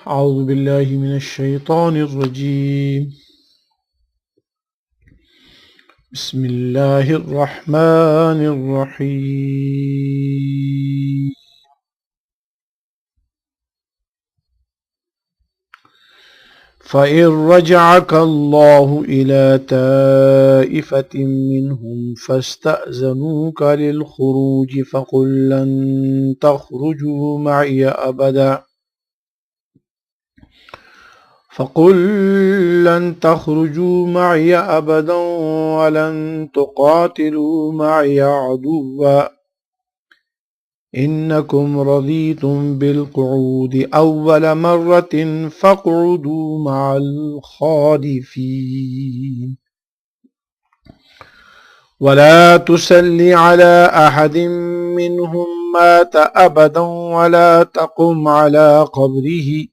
أعوذ بالله من الشيطان الرجيم. بسم الله الرحمن الرحيم. فإن رجعك الله إلى طائفة منهم فاستأذنوك للخروج فقل لن تخرجوا معي أبدا ولن تقاتلوا معي عدوا إنكم رضيتم بالقعود أول مرة فاقعدوا مع الخالفين ولا تسل على أحد منهم مات أبدا ولا تقم على قبره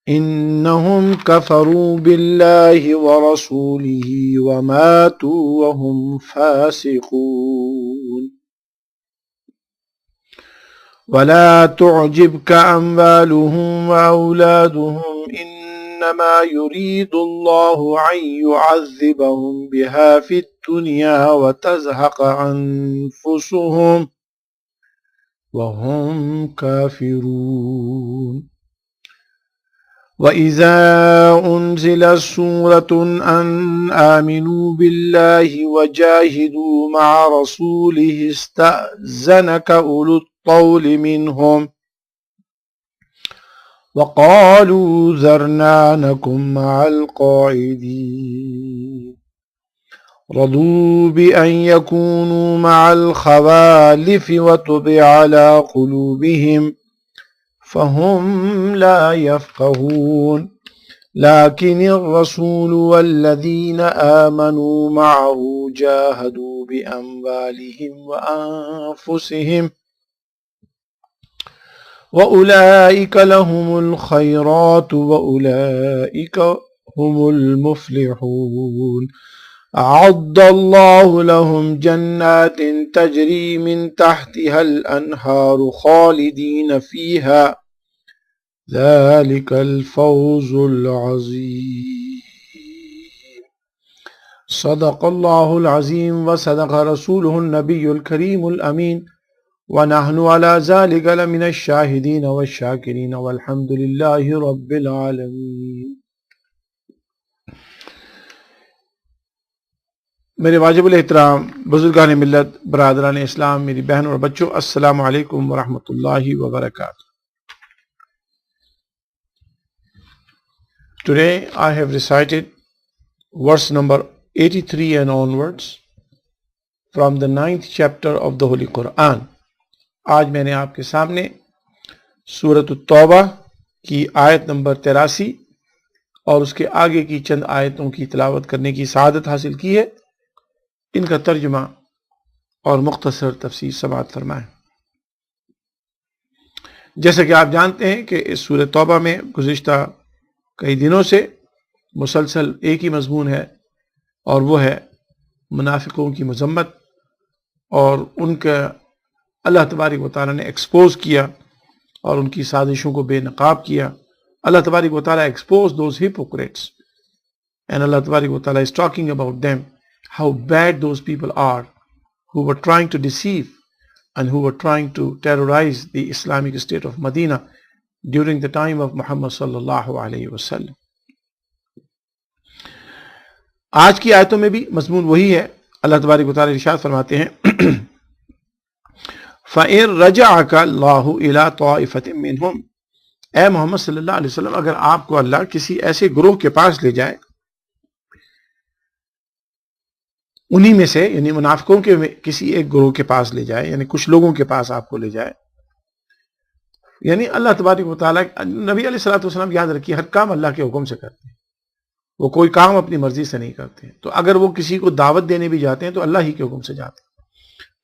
إنهم كفروا بالله ورسوله وماتوا وهم فاسقون ولا تعجبك أموالهم وأولادهم إنما يريد الله أن يعذبهم بها في الدنيا وتزهق أنفسهم وهم كافرون وَإِذَا أُنْزِلَتْ سُورَةٌ أَنْ آمِنُوا بِاللَّهِ وَجَاهِدُوا مَعَ رَسُولِهِ اسْتَأْذَنَكَ أُولُو الطَّوْلِ مِنْهُمْ وَقَالُوا ذَرْنَا نَكُنْ مَعَ الْقَاعِدِينَ رَضُوا بِأَنْ يَكُونُوا مَعَ الْخَوَالِفِ وَطُبِعَ عَلَى قُلُوبِهِمْ فهم لا يفقهون لكن الرسول والذين آمنوا معه جاهدوا بأموالهم وأنفسهم وأولئك لهم الخيرات وأولئك هم المفلحون أعد الله لهم جنات تجري من تحتها الأنهار خالدين فيها ذلك الفوز العظيم صدق الله العظيم وصدق رسوله النبي الكريم الأمين ونحن على ذلك لمن الشاهدين والشاكرين والحمد لله رب العالمين. میرے واجب الاحترام بزرگان ملت، برادران اسلام، میری بہن اور بچوں، السلام علیکم ورحمۃ اللہ وبرکاتہ. Today I have recited verse number 83 and onwards from the 9th chapter of the Holy Quran. آج میں نے آپ کے سامنے سورۃ التوبہ کی آیت نمبر 83 اور اس کے آگے کی چند آیتوں کی تلاوت کرنے کی سعادت حاصل کی ہے. ان کا ترجمہ اور مختصر تفسیر سماعت فرمائیں. جیسا کہ آپ جانتے ہیں کہ اس سورۃ توبہ میں گزشتہ کئی دنوں سے مسلسل ایک ہی مضمون ہے، اور وہ ہے منافقوں کی مذمت، اور ان کا اللہ تبارک و تعالیٰ نے ایکسپوز کیا اور ان کی سازشوں کو بے نقاب کیا. اللہ تبارک و تعالیٰ ایکسپوز دوز hypocrites and اللہ تبارک و تعالیٰ is talking about them, how bad those people are who were trying to deceive and who were trying to terrorize the Islamic state of Medina during the time of Muhammad sallallahu alayhi wa sallam. آج کی آیتوں میں بھی مضمون وہی ہے. اللہ تبارک و تعالیٰ ارشاد فرماتے ہیں فَإِن رَجَعَكَ اللَّهُ إِلَىٰ طَائِفَةٍ مِّنْهُمْ، اے محمد صلی اللہ علیہ وسلم، اگر آپ کو اللہ کسی ایسے گروہ کے پاس لے جائے، انہی میں سے یعنی منافقوں کے کسی ایک گروہ کے پاس لے جائے، یعنی کچھ لوگوں کے پاس آپ کو لے جائے، یعنی اللہ تبارک و تعالیٰ، نبی علیہ الصلوۃ والسلام یاد رکھیے ہر کام اللہ کے حکم سے کرتے ہیں، وہ کوئی کام اپنی مرضی سے نہیں کرتے ہیں. تو اگر وہ کسی کو دعوت دینے بھی جاتے ہیں تو اللہ ہی کے حکم سے جاتے ہیں.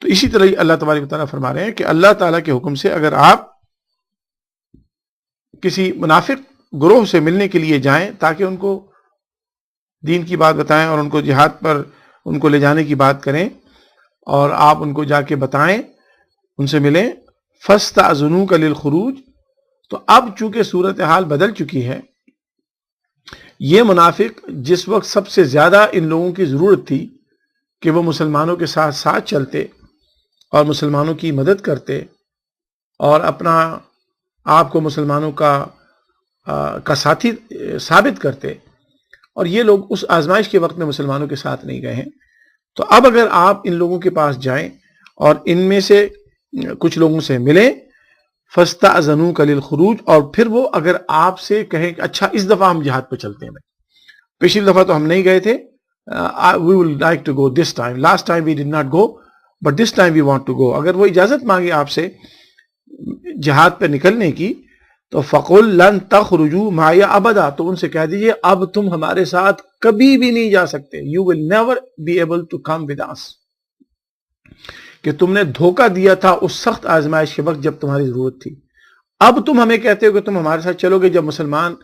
تو اسی طرح اللہ تبارک و تعالیٰ فرما رہے ہیں کہ اللہ تعالیٰ کے حکم سے اگر آپ کسی منافق گروہ سے ملنے کے لیے جائیں تاکہ ان کو دین کی بات بتائیں اور ان کو جہاد پر ان کو لے جانے کی بات کریں، اور آپ ان کو جا کے بتائیں، ان سے ملیں، فَاسْتَأْذَنُوكَ لِلْخُرُوجِ، تو اب چونکہ صورتحال بدل چکی ہے، یہ منافق جس وقت سب سے زیادہ ان لوگوں کی ضرورت تھی کہ وہ مسلمانوں کے ساتھ ساتھ چلتے اور مسلمانوں کی مدد کرتے اور اپنا آپ کو مسلمانوں کا ساتھی ثابت کرتے، اور یہ لوگ اس آزمائش کے وقت میں مسلمانوں کے ساتھ نہیں گئے ہیں. تو اب اگر آپ ان لوگوں کے پاس جائیں اور ان میں سے کچھ لوگوں سے ملیں، فَاسْتَأْذَنُوكَ لِلْخُرُوجِ، اور پھر وہ اگر آپ سے کہیں کہ اچھا اس دفعہ ہم جہاد پہ چلتے ہیں، پچھلی دفعہ تو ہم نہیں گئے تھے، we would like to go this time, last time we did not go but this time we want to go، اگر وہ اجازت مانگے آپ سے جہاد پہ نکلنے کی، تو فَقُلْ لَن تَخْرُجُوا مَعِيَ أَبَدًا، تو ان سے کہہ دیجئے اب تم ہمارے ساتھ کبھی بھی نہیں جا سکتے، you will never be able to come with us، کہ تم نے دھوکہ دیا تھا اس سخت آزمائش کے وقت جب تمہاری ضرورت تھی. اب تم ہمیں کہتے ہو کہ تم ہمارے ساتھ چلو گے جب مسلمان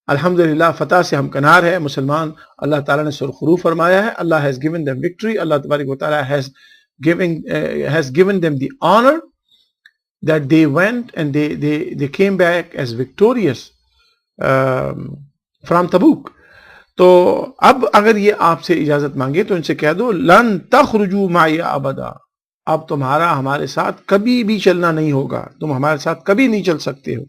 الحمدللہ فتح سے ہمکنار ہے، مسلمان اللہ تعالیٰ نے سرخرو فرمایا ہے، اللہ has given them victory، اللہ تبارک و تعالیٰ has given them the honor that they went and they came back as victorious from Tabuk. تو اب اگر یہ آپ سے اجازت مانگے تو ان سے کہہ دو لن تخرجوا معي ابدا، اب تمہارا ہمارے ساتھ کبھی بھی چلنا نہیں ہوگا، تم ہمارے ساتھ کبھی نہیں چل سکتے ہو.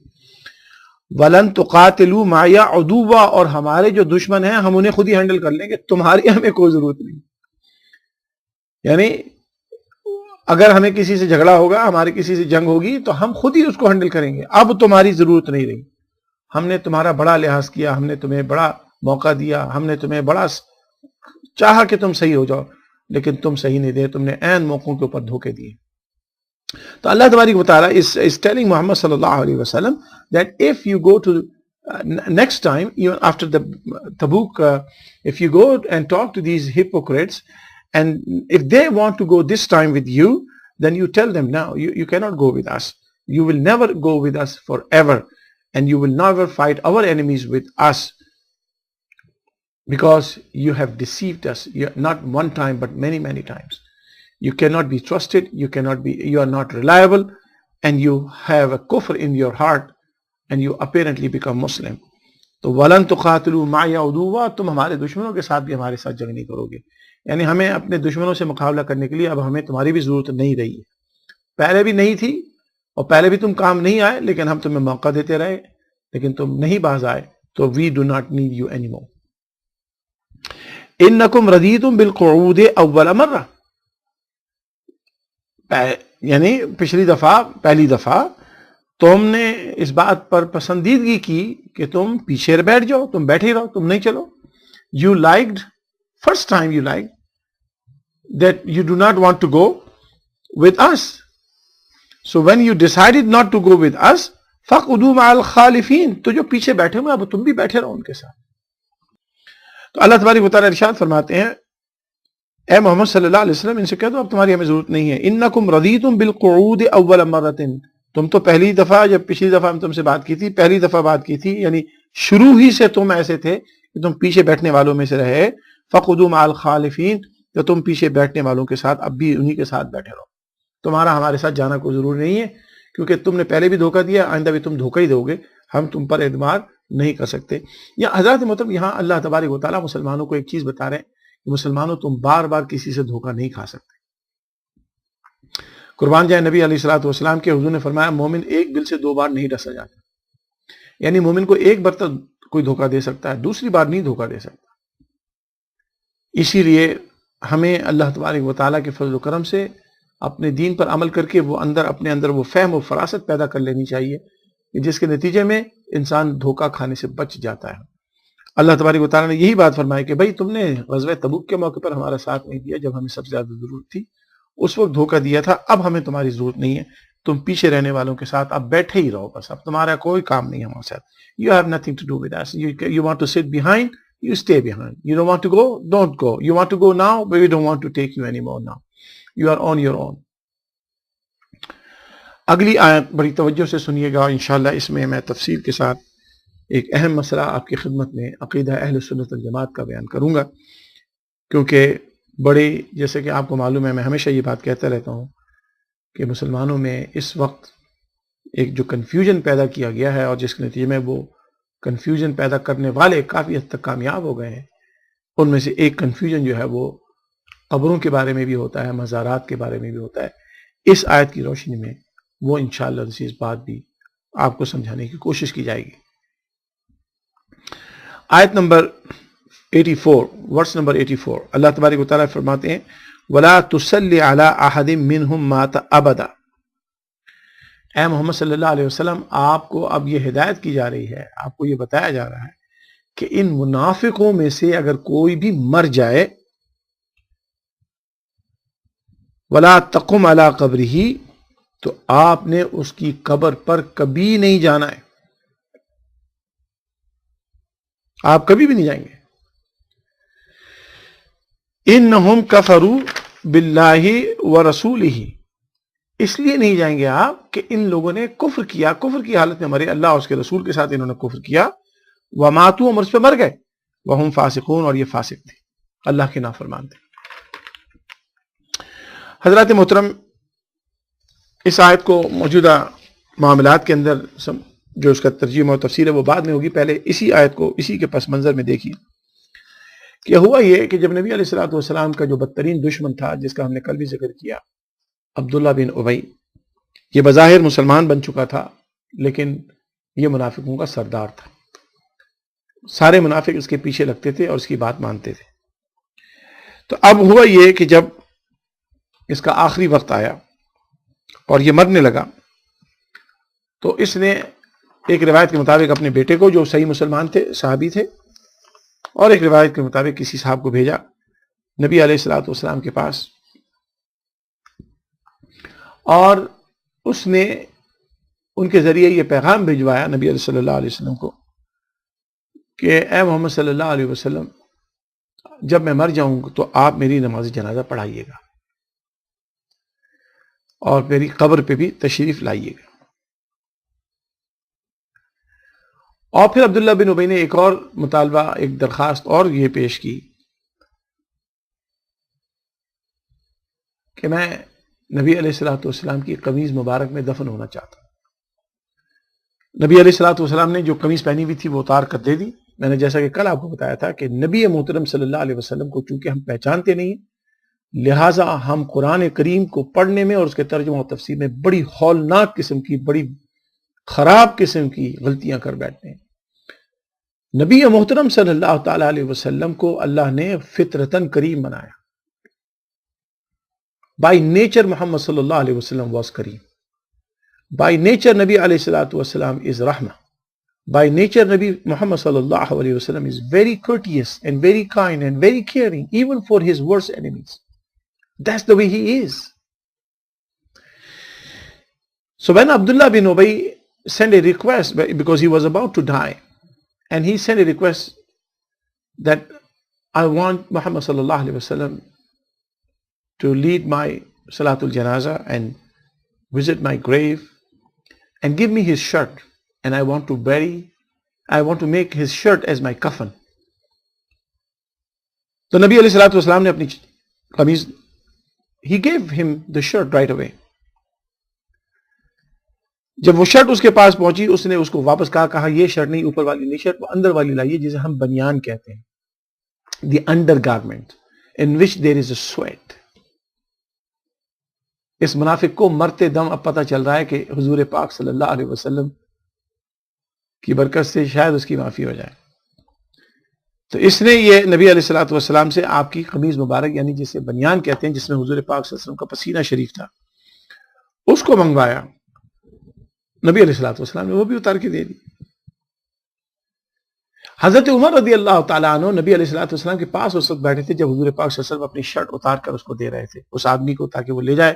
وَلَن تُقَاتِلُوا مَعِيَ عُدُوًّا، اور ہمارے جو دشمن ہیں ہم انہیں خود ہی ہینڈل کر لیں گے، تمہاری ہمیں کوئی ضرورت نہیں. یعنی اگر ہمیں کسی سے جھگڑا ہوگا، ہماری کسی سے جنگ ہوگی تو ہم خود ہی اس کو ہینڈل کریں گے، اب تمہاری ضرورت نہیں رہی. ہم نے تمہارا بڑا لحاظ کیا، ہم نے تمہیں بڑا موقع دیا، ہم نے تمہیں بڑا چاہا کہ تم صحیح ہو جاؤ، لیکن تم صحیح نہیں دے، تم نے عین موقعوں کے اوپر دھوکے دیے. تو اللہ تبارک و تعالیٰ is telling Muhammad sallallahu alaihi wasallam that if you go to next time, even after the Tabuk, if you go and talk to these hypocrites, and if they want to go this time with you, then you tell them now, you cannot go with us. You will never go with us forever, and you will never fight our enemies with us, because you have deceived us, not one time but many times. You cannot be trusted, you are not reliable, and you have a kufr in your heart, and you apparently become Muslim. تو وَلَن تُقَاتِلُوا مَعِيَ عُدُوًّا، تم ہمارے دشمنوں کے ساتھ بھی ہمارے ساتھ جنگ نہیں کرو گے. یعنی ہمیں اپنے دشمنوں سے مقابلہ کرنے کے لیے اب ہمیں تمہاری بھی ضرورت نہیں رہی ہے. پہلے بھی نہیں تھی اور پہلے بھی تم کام نہیں آئے، لیکن ہم تمہیں موقع دیتے رہے، لیکن تم نہیں باز آئے، تو we do not need you anymore. إِنَّكُمْ رَضِيتُمْ بِالْقُعُودِ أَوَّلَ مَرَّةٍ، یعنی پہلی دفعہ تم نے اس بات پر پسندیدگی کی کہ تم پیچھے بیٹھ جاؤ، تم بیٹھے رہو، تم نہیں چلو. You liked, first time you liked that you do not want to go with us. So when you decided not to go with us, فَقْعُدُوا مَعَ الْخَالِفِينَ، تو جو پیچھے بیٹھے ہوئے اب تم بھی بیٹھے رہو ان کے ساتھ. تو اللہ تبارک و تعالیٰ ارشاد فرماتے ہیں اے محمد صلی اللہ علیہ وسلم، ان سے کہہ دو اب تمہاری ہمیں ضرورت نہیں ہے. انکم رضیتم بالقعود اول مرۃ، تم تو پہلی دفعہ، جب پچھلی دفعہ ہم تم سے بات کی تھی، پہلی دفعہ بات کی تھی، یعنی شروع ہی سے تم ایسے تھے کہ تم پیچھے بیٹھنے والوں میں سے رہے. فقعدوا مع الخالفین، تو تم پیچھے بیٹھنے والوں کے ساتھ اب بھی انہی کے ساتھ بیٹھے رہو، تمہارا ہمارے ساتھ جانا کوئی ضروری نہیں ہے، کیونکہ تم نے پہلے بھی دھوکہ دیا، آئندہ بھی تم دھوکہ ہی دو گے، ہم تم پر اعتماد نہیں کر سکتے. یا حضرات محترم، یہاں اللہ تبارک و تعالیٰ مسلمانوں کو ایک چیز بتا رہے ہیں کہ مسلمانوں تم بار بار کسی سے دھوکہ نہیں کھا سکتے. قربان جائے نبی علیہ الصلوۃ والسلام کے حضور نے فرمایا مومن ایک بل سے 2 بار نہیں ڈسا جاتا. یعنی مومن کو ایک بار تو کوئی دھوکہ دے سکتا ہے، دوسری بار نہیں دھوکہ دے سکتا. اسی لیے ہمیں اللہ تبارک و تعالیٰ کے فضل و کرم سے اپنے دین پر عمل کر کے وہ اپنے اندر وہ فہم و فراست پیدا کر لینی چاہیے کہ جس کے نتیجے میں انسان دھوکہ کھانے سے بچ جاتا ہے. اللہ تبارک و تعالیٰ نے یہی بات فرمائی کہ بھائی تم نے غزوہ تبوک کے موقع پر ہمارا ساتھ نہیں دیا جب ہمیں سب سے زیادہ ضرورت تھی، اس وقت دھوکہ دیا تھا، اب ہمیں تمہاری ضرورت نہیں ہے، تم پیچھے رہنے والوں کے ساتھ اب بیٹھے ہی رہو، بس اب تمہارا کوئی کام نہیں ہے ہمارے ساتھ. You have nothing to do with us. You want to sit behind, you stay behind. You don't want to go, don't go. You want to go now, but we don't want to take you anymore now. You are on your own. اگلی آیت بڑی توجہ سے سنیے گا، انشاءاللہ اس میں میں تفصیل کے ساتھ ایک اہم مسئلہ آپ کی خدمت میں عقیدہ اہل سنت والجماعت کا بیان کروں گا، کیونکہ بڑے، جیسے کہ آپ کو معلوم ہے، میں ہمیشہ یہ بات کہتا رہتا ہوں کہ مسلمانوں میں اس وقت ایک جو کنفیوژن پیدا کیا گیا ہے، اور جس کے نتیجے میں وہ کنفیوژن پیدا کرنے والے کافی حد تک کامیاب ہو گئے ہیں، ان میں سے ایک کنفیوژن جو ہے وہ قبروں کے بارے میں بھی ہوتا ہے، مزارات کے بارے میں بھی ہوتا ہے۔ اس آیت کی روشنی میں وہ انشاءاللہ اس بات بھی آپ کو سمجھانے کی کوشش کی جائے گی۔ آیت نمبر 84، ورس نمبر 84، اللہ تبارک و تعالیٰ فرماتے ہیں وَلَا تُصَلِّ عَلَىٰ أَحَدٍ مِّنْهُمْ مَاتَ أَبَدًا۔ اے محمد صلی اللہ علیہ وسلم، آپ کو اب یہ ہدایت کی جا رہی ہے، آپ کو یہ بتایا جا رہا ہے کہ ان منافقوں میں سے اگر کوئی بھی مر جائے، وَلَا تَقُمْ عَلَىٰ قَبْرِهِ، تو آپ نے اس کی قبر پر کبھی نہیں جانا ہے، آپ کبھی بھی نہیں جائیں گے۔ اِنَّهُمْ كَفَرُوا بِاللَّهِ وَرَسُولِهِ، اس لیے نہیں جائیں گے آپ کہ ان لوگوں نے کفر کیا، کفر کی حالت میں مرے، اللہ اور اس کے رسول کے ساتھ انہوں نے کفر کیا، وَمَاتُوا، اور اس پہ مر گئے، وَهُمْ فَاسِقُونَ، اور یہ فاسق تھے، اللہ کے نافرمان تھے۔ حضرات محترم، اس آیت کو موجودہ معاملات کے اندر جو اس کا ترجمہ اور تفسیر ہے وہ بعد میں ہوگی، پہلے اسی آیت کو اسی کے پس منظر میں دیکھیے کہ ہوا یہ کہ جب نبی علیہ الصلوۃ والسلام کا جو بدترین دشمن تھا، جس کا ہم نے کل بھی ذکر کیا، عبداللہ بن ابی، یہ بظاہر مسلمان بن چکا تھا لیکن یہ منافقوں کا سردار تھا، سارے منافق اس کے پیچھے لگتے تھے اور اس کی بات مانتے تھے۔ تو اب ہوا یہ کہ جب اس کا آخری وقت آیا اور یہ مرنے لگا، تو اس نے ایک روایت کے مطابق اپنے بیٹے کو، جو صحیح مسلمان تھے، صحابی تھے، اور ایک روایت کے مطابق کسی صاحب کو بھیجا نبی علیہ الصلوۃ والسلام کے پاس، اور اس نے ان کے ذریعے یہ پیغام بھجوایا نبی صلی اللہ علیہ وسلم کو کہ اے محمد صلی اللہ علیہ وسلم، جب میں مر جاؤں تو آپ میری نماز جنازہ پڑھائیے گا اور میری قبر پہ بھی تشریف لائیے گا۔ اور پھر عبداللہ بن ابی نے ایک اور مطالبہ، ایک درخواست اور یہ پیش کی کہ میں نبی علیہ الصلوۃ والسلام کی قمیض مبارک میں دفن ہونا چاہتا ہوں۔ نبی علیہ الصلوۃ والسلام نے جو قمیض پہنی ہوئی تھی وہ اتار کر دے دی۔ میں نے جیسا کہ کل آپ کو بتایا تھا کہ نبی محترم صلی اللہ علیہ وسلم کو چونکہ ہم پہچانتے نہیں، لہٰذا ہم قرآن کریم کو پڑھنے میں اور اس کے ترجمہ و تفسیر میں بڑی ہولناک قسم کی، بڑی خراب قسم کی غلطیاں کر بیٹھتے ہیں۔ نبی محترم صلی اللہ تعالی علیہ وسلم کو اللہ نے فطرتاً کریم بنایا۔ بائی نیچر محمد صلی اللہ علیہ وسلم واز کریم، بائی نیچر نبی علیہ الصلوۃ والسلام از رحمہ، بائی نیچر نبی محمد صلی اللہ علیہ وسلم is very courteous and very kind and very caring even for his worst enemies. That's the way he is. So when Abdullah bin Ubay sent a request, because he was about to die, and he sent a request that I want Muhammad sallallahu alaihi wasallam to lead my Salatul Janazah and visit my grave and give me his shirt, and I want to make his shirt as my coffin. تو نبی علیہ الصلوۃ والسلام نے اپنی قمیض، he gave him the shirt right away. جب وہ shirt اس کے پاس پہنچی، اس نے اس کو واپس کہا یہ شرٹ نہیں، اوپر والی نہیں شرٹ، وہ اندر والی لائیے جسے ہم بنیان کہتے ہیں، the undergarment in which there is a sweat. اس منافق کو مرتے دم اب پتہ چل رہا ہے کہ حضور پاک صلی اللہ علیہ وسلم کی برکت سے شاید اس کی معافی ہو جائے، تو اس نے یہ نبی علیہ الصلوۃ والسلام سے آپ کی قمیض مبارک، یعنی جسے بنیان کہتے ہیں، جس میں حضور پاک صلی اللہ علیہ وسلم کا پسینہ شریف تھا، اس کو منگوایا۔ نبی علیہ الصلوۃ والسلام نے وہ بھی اتار کے دے دی۔ حضرت عمر رضی اللہ تعالیٰ عنہ نبی علیہ الصلوۃ والسلام کے پاس اس وقت بیٹھے تھے جب حضور پاک صلی اللہ علیہ وسلم اپنی شرٹ اتار کر اس کو دے رہے تھے اس آدمی کو، تاکہ وہ لے جائے۔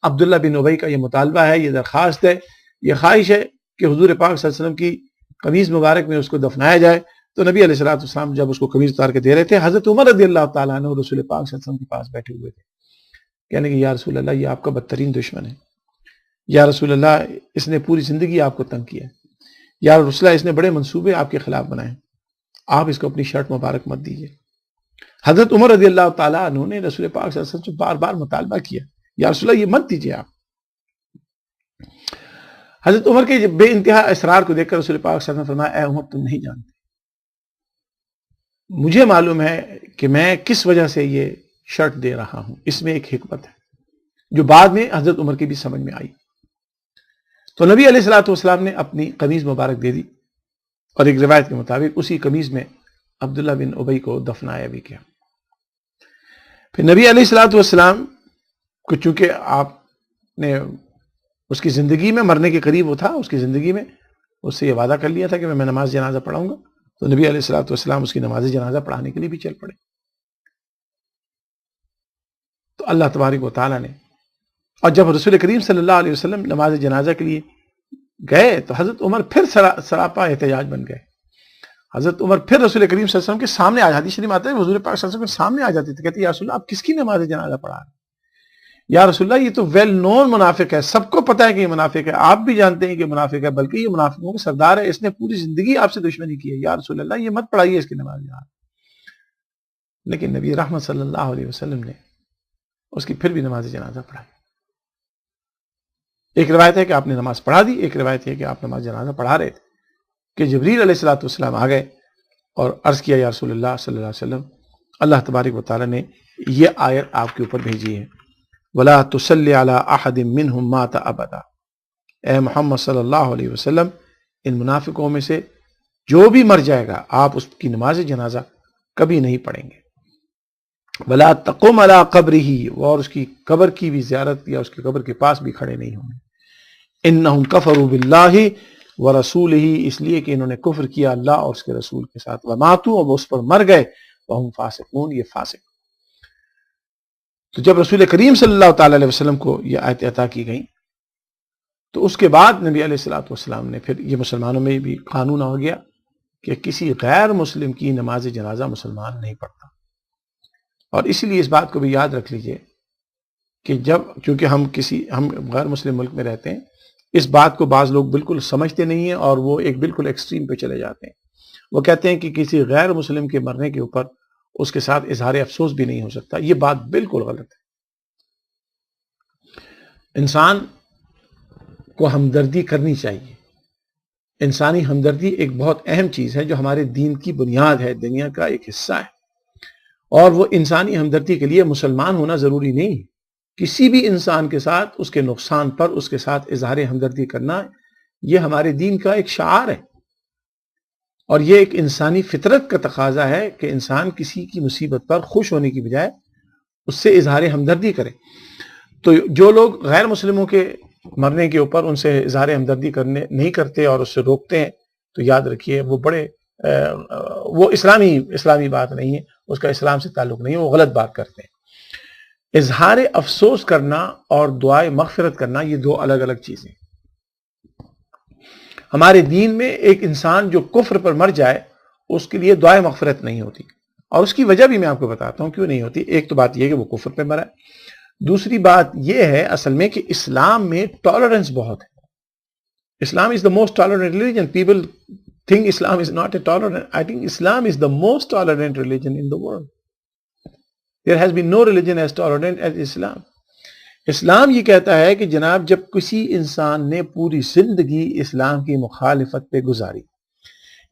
عبداللہ بن ابی کا یہ مطالبہ ہے، یہ درخواست ہے، یہ خواہش ہے کہ حضور پاک صلی اللہ علیہ وسلم کی قمیض مبارک میں اس کو دفنایا جائے۔ تو نبی علیہ الصلوۃ والسلام جب اس کو قمیض اتار کے دے رہے تھے، حضرت عمر رضی اللہ تعالیٰ عنہ رسول پاک صلی اللہ علیہ وسلم کے پاس بیٹھے ہوئے تھے، کہنے کہ یا رسول اللہ، یہ آپ کا بدترین دشمن ہے، یا رسول اللہ اس نے پوری زندگی آپ کو تنگ کیا ہے، یا رسول اللہ اس نے بڑے منصوبے آپ کے خلاف بنائے، آپ اس کو اپنی شرٹ مبارک مت دیجیے۔ حضرت عمر رضی اللہ تعالیٰ عنہ نے رسول پاک صلی اللہ علیہ وسلم سے بار بار مطالبہ کیا، یا رسول اللہ یہ مت دیجیے آپ۔ حضرت عمر کے بے انتہا اسرار کو دیکھ کر رسول پاک صلی اللہ علیہ وسلم نے فرمایا اے عمر تم نہیں جانتے، مجھے معلوم ہے کہ میں کس وجہ سے یہ شرط دے رہا ہوں، اس میں ایک حکمت ہے جو بعد میں حضرت عمر کی بھی سمجھ میں آئی۔ تو نبی علیہ الصلوۃ والسلام نے اپنی قمیض مبارک دے دی، اور ایک روایت کے مطابق اسی قمیض میں عبداللہ بن ابی کو دفنایا بھی کیا۔ پھر نبی علیہ الصلوۃ والسلام کو چونکہ آپ نے اس کی زندگی میں مرنے کے قریب وہ تھا، اس کی زندگی میں اس سے یہ وعدہ کر لیا تھا کہ میں نماز جنازہ پڑھاؤں گا، تو نبی علیہ الصلوۃ والسلام اس کی نماز جنازہ پڑھانے کے لیے بھی چل پڑے۔ تو اللہ تبارک و تعالیٰ نے، اور جب رسول کریم صلی اللہ علیہ وسلم نماز جنازہ کے لیے گئے تو حضرت عمر پھر سراپا احتجاج بن گئے۔ حضرت عمر پھر رسول کریم صلی اللہ علیہ وسلم کے سامنے آ جاتی، شریف آتا ہے حضور پاک صلی اللہ علیہ وسلم کے سامنے آ جاتی تھی، کہتی یا رسول اللہ آپ کس کی نماز جنازہ پڑھا رہے ہیں؟ یا رسول اللہ یہ تو ویل نون منافق ہے، سب کو پتا ہے کہ یہ منافق ہے، آپ بھی جانتے ہیں کہ منافق ہے، بلکہ یہ منافقوں کا سردار ہے، اس نے پوری زندگی آپ سے دشمنی کی ہے، یا رسول اللہ یہ مت پڑھائیے اس کی نماز جنازہ۔ لیکن نبی رحمت صلی اللہ علیہ وسلم نے اس کی پھر بھی نماز جنازہ پڑھائی۔ ایک روایت ہے کہ آپ نے نماز پڑھا دی، ایک روایت ہے کہ آپ نماز جنازہ پڑھا رہے تھے کہ جبریل علیہ الصلوۃ والسلام آ گئے اور عرض کیا یا رسول اللہ صلی اللہ علیہ وسلم، اللہ تبارک و تعالیٰ نے یہ آیت آپ کے اوپر بھیجی ہے، وَلَا تُصَلِّ عَلَىٰ أَحَدٍ مِّنْهُمْ مَاتَ أَبَدًا، اے محمد صلی اللہ علیہ وسلم ان منافقوں میں سے جو بھی مر جائے گا آپ اس کی نماز جنازہ کبھی نہیں پڑھیں گے، وَلَا تَقُمْ عَلَىٰ قَبْرِهِ، اور اس کی قبر کی بھی زیارت یا اس کی قبر کے پاس بھی کھڑے نہیں ہوں گے، اِنَّهُمْ كَفَرُوا بِاللَّهِ وَرَسُولِهِ، اس لیے کہ انہوں نے کفر کیا اللہ اور اس کے رسول کے ساتھ، وَمَاتُوا، اور وہ اس پر مر گئے، وَهُمْ فَاسِقُونَ، یہ فاسق۔ تو جب رسول کریم صلی اللہ تعالی علیہ وسلم کو یہ آیت عطا کی گئی تو اس کے بعد نبی علیہ الصلوۃ والسلام نے پھر یہ مسلمانوں میں بھی قانون ہو گیا کہ کسی غیر مسلم کی نماز جنازہ مسلمان نہیں پڑھتا۔ اور اسی لیے اس بات کو بھی یاد رکھ لیجئے کہ چونکہ ہم غیر مسلم ملک میں رہتے ہیں، اس بات کو بعض لوگ بالکل سمجھتے نہیں ہیں اور وہ ایک بالکل ایکسٹریم پہ چلے جاتے ہیں۔ وہ کہتے ہیں کہ کسی غیر مسلم کے مرنے کے اوپر اس کے ساتھ اظہار افسوس بھی نہیں ہو سکتا۔ یہ بات بالکل غلط ہے۔ انسان کو ہمدردی کرنی چاہیے۔ انسانی ہمدردی ایک بہت اہم چیز ہے جو ہمارے دین کی بنیاد ہے، دنیا کا ایک حصہ ہے، اور وہ انسانی ہمدردی کے لیے مسلمان ہونا ضروری نہیں ہے۔ کسی بھی انسان کے ساتھ اس کے نقصان پر اس کے ساتھ اظہار ہمدردی کرنا یہ ہمارے دین کا ایک شعار ہے، اور یہ ایک انسانی فطرت کا تقاضا ہے کہ انسان کسی کی مصیبت پر خوش ہونے کی بجائے اس سے اظہار ہمدردی کرے۔ تو جو لوگ غیر مسلموں کے مرنے کے اوپر ان سے اظہار ہمدردی نہیں کرتے اور اس سے روکتے ہیں، تو یاد رکھیے وہ اسلامی بات نہیں ہے، اس کا اسلام سے تعلق نہیں ہے، وہ غلط بات کرتے ہیں۔ اظہار افسوس کرنا اور دعائے مغفرت کرنا یہ دو الگ الگ چیزیں۔ ہمارے دین میں ایک انسان جو کفر پر مر جائے اس کے لیے دعائے مغفرت نہیں ہوتی، اور اس کی وجہ بھی میں آپ کو بتاتا ہوں کیوں نہیں ہوتی۔ ایک تو بات یہ ہے کہ وہ کفر پہ مرا ہے، دوسری بات یہ ہے اصل میں کہ اسلام میں ٹالرنس بہت ہے۔ اسلام is the most tolerant religion. People think Islam is not a tolerant. I think Islam is the most tolerant religion in the world. There has been no religion as tolerant as Islam. اسلام یہ کہتا ہے کہ جناب جب کسی انسان نے پوری زندگی اسلام کی مخالفت پہ گزاری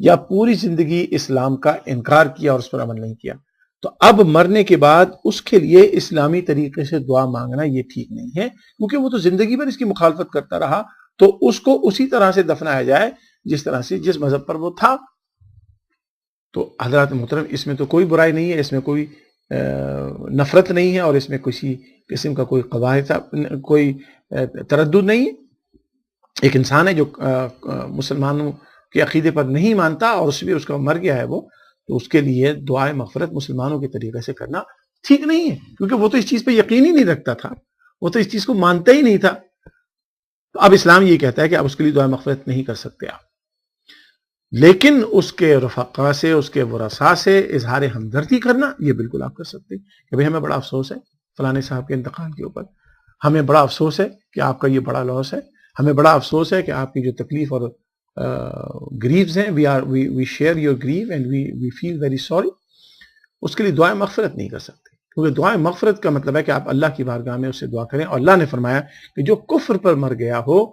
یا پوری زندگی اسلام کا انکار کیا اور اس پر عمل نہیں کیا، تو اب مرنے کے بعد اس کے لیے اسلامی طریقے سے دعا مانگنا یہ ٹھیک نہیں ہے، کیونکہ وہ تو زندگی بھر اس کی مخالفت کرتا رہا، تو اس کو اسی طرح سے دفنایا جائے جس طرح سے جس مذہب پر وہ تھا۔ تو حضرات محترم، اس میں تو کوئی برائی نہیں ہے، اس میں کوئی نفرت نہیں ہے، اور اس میں کسی قسم کا کوئی تردد نہیں ہے۔ ایک انسان ہے جو مسلمانوں کے عقیدے پر نہیں مانتا اور اس کا مر گیا ہے وہ، تو اس کے لیے دعائے مغفرت مسلمانوں کے طریقے سے کرنا ٹھیک نہیں ہے، کیونکہ وہ تو اس چیز پہ یقین ہی نہیں رکھتا تھا، وہ تو اس چیز کو مانتا ہی نہیں تھا۔ تو اب اسلام یہ کہتا ہے کہ اب اس کے لیے دعائے مغفرت نہیں کر سکتے آپ، لیکن اس کے رفقا سے، اس کے ورثاء سے اظہار ہمدردی کرنا یہ بالکل آپ کر سکتے ہیں کہ بھئی ہمیں بڑا افسوس ہے فلانے صاحب کے انتقال کے اوپر، ہمیں بڑا افسوس ہے کہ آپ کا یہ بڑا لاس ہے، ہمیں بڑا افسوس ہے کہ آپ کی جو تکلیف اور گریوز ہیں، we share your grief and we feel very sorry, اس کے لیے دعائیں مغفرت نہیں کر سکتے، کیونکہ دعائیں مغفرت کا مطلب ہے کہ آپ اللہ کی بارگاہ میں اس سے دعا کریں، اور اللہ نے فرمایا کہ جو کفر پر مر گیا ہو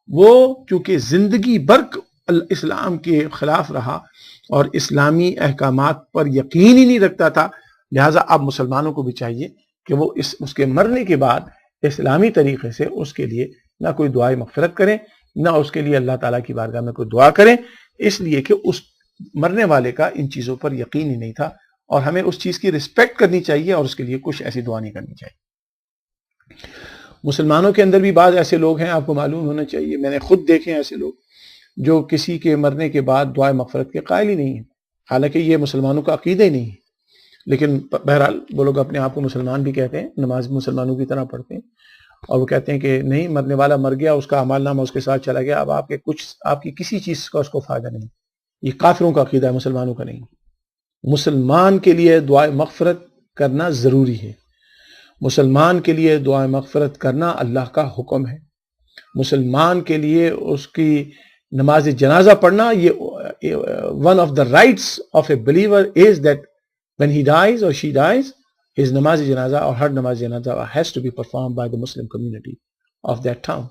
وہ چونکہ زندگی بھر اسلام کے خلاف رہا اور اسلامی احکامات پر یقین ہی نہیں رکھتا تھا، لہٰذا اب مسلمانوں کو بھی چاہیے کہ وہ اس کے مرنے کے بعد اسلامی طریقے سے اس کے لیے نہ کوئی دعائے مغفرت کریں، نہ اس کے لیے اللہ تعالیٰ کی بارگاہ میں کوئی دعا کریں، اس لیے کہ اس مرنے والے کا ان چیزوں پر یقین ہی نہیں تھا، اور ہمیں اس چیز کی رسپیکٹ کرنی چاہیے اور اس کے لیے کچھ ایسی دعا نہیں کرنی چاہیے۔ مسلمانوں کے اندر بھی بعض ایسے لوگ ہیں، آپ کو معلوم ہونا چاہیے، میں نے خود دیکھے ہیں ایسے لوگ جو کسی کے مرنے کے بعد دعائے مغفرت کے قائل ہی نہیں ہیں، حالانکہ یہ مسلمانوں کا عقیدہ ہی نہیں ہے، لیکن بہرحال وہ لوگ اپنے آپ کو مسلمان بھی کہتے ہیں، نماز مسلمانوں کی طرح پڑھتے ہیں، اور وہ کہتے ہیں کہ نہیں، مرنے والا مر گیا، اس کا اعمال نامہ اس کے ساتھ چلا گیا، اب آپ کی کسی چیز کا اس کو فائدہ نہیں۔ یہ کافروں کا عقیدہ ہے، مسلمانوں کا نہیں۔ مسلمان کے لیے دعائے مغفرت کرنا ضروری ہے، مسلمان کے لیے دعائے مغفرت کرنا اللہ کا حکم ہے، مسلمان کے لیے اس کی نماز جنازہ پڑھنا، یہ one of the rights of a believer is that when he dies or she dies, his نماز جنازہ اور ہر نماز جنازہ has to be performed by the Muslim community of that town۔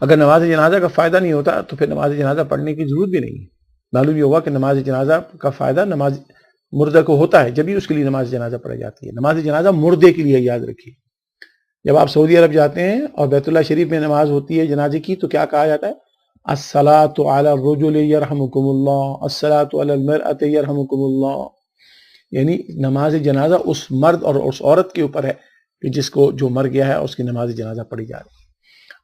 اگر نماز جنازہ کا فائدہ نہیں ہوتا تو پھر نماز جنازہ پڑھنے کی ضرورت بھی نہیں ہے۔ معلوم یہ ہوگا کہ نماز جنازہ کا فائدہ نماز مردہ کو ہوتا ہے، جبھی اس کے لیے نماز جنازہ پڑھی جاتی ہے۔ نماز جنازہ مردے کے لیے، یاد رکھیے۔ جب آپ سعودی عرب جاتے ہیں اور بیت اللہ شریف میں نماز ہوتی ہے جنازے کی، تو کیا کہا جاتا ہے؟ الصلاۃ علی الرجل یرحمکم اللہ، الصلاۃ علی المرأۃ یرحمکم اللہ، یعنی نماز جنازہ اس مرد اور اس عورت کے اوپر ہے کہ جس کو جو مر گیا ہے اس کی نماز جنازہ پڑھی جا رہی ہے۔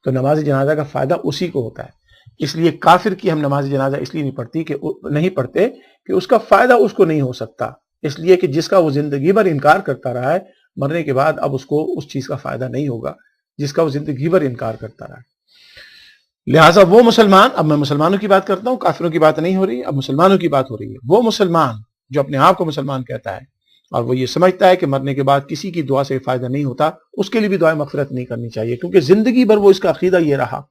تو نماز جنازہ کا فائدہ اسی کو ہوتا ہے۔ اس لیے کافر کی ہم نماز جنازہ اس لیے نہیں پڑھتے کہ اس کا فائدہ اس کو نہیں ہو سکتا، اس لیے کہ جس کا وہ زندگی بھر انکار کرتا رہا ہے، مرنے کے بعد اب اس کو اس چیز کا فائدہ نہیں ہوگا جس کا وہ زندگی بھر انکار کرتا رہا ہے۔ لہٰذا وہ مسلمان، اب میں مسلمانوں کی بات کرتا ہوں، کافروں کی بات نہیں ہو رہی، اب مسلمانوں کی بات ہو رہی ہے۔ وہ مسلمان جو اپنے آپ کو مسلمان کہتا ہے اور وہ یہ سمجھتا ہے کہ مرنے کے بعد کسی کی دعا سے فائدہ نہیں ہوتا، اس کے لیے بھی دعائے مغفرت نہیں کرنی چاہیے، کیونکہ زندگی بھر وہ اس کا عقیدہ یہ رہا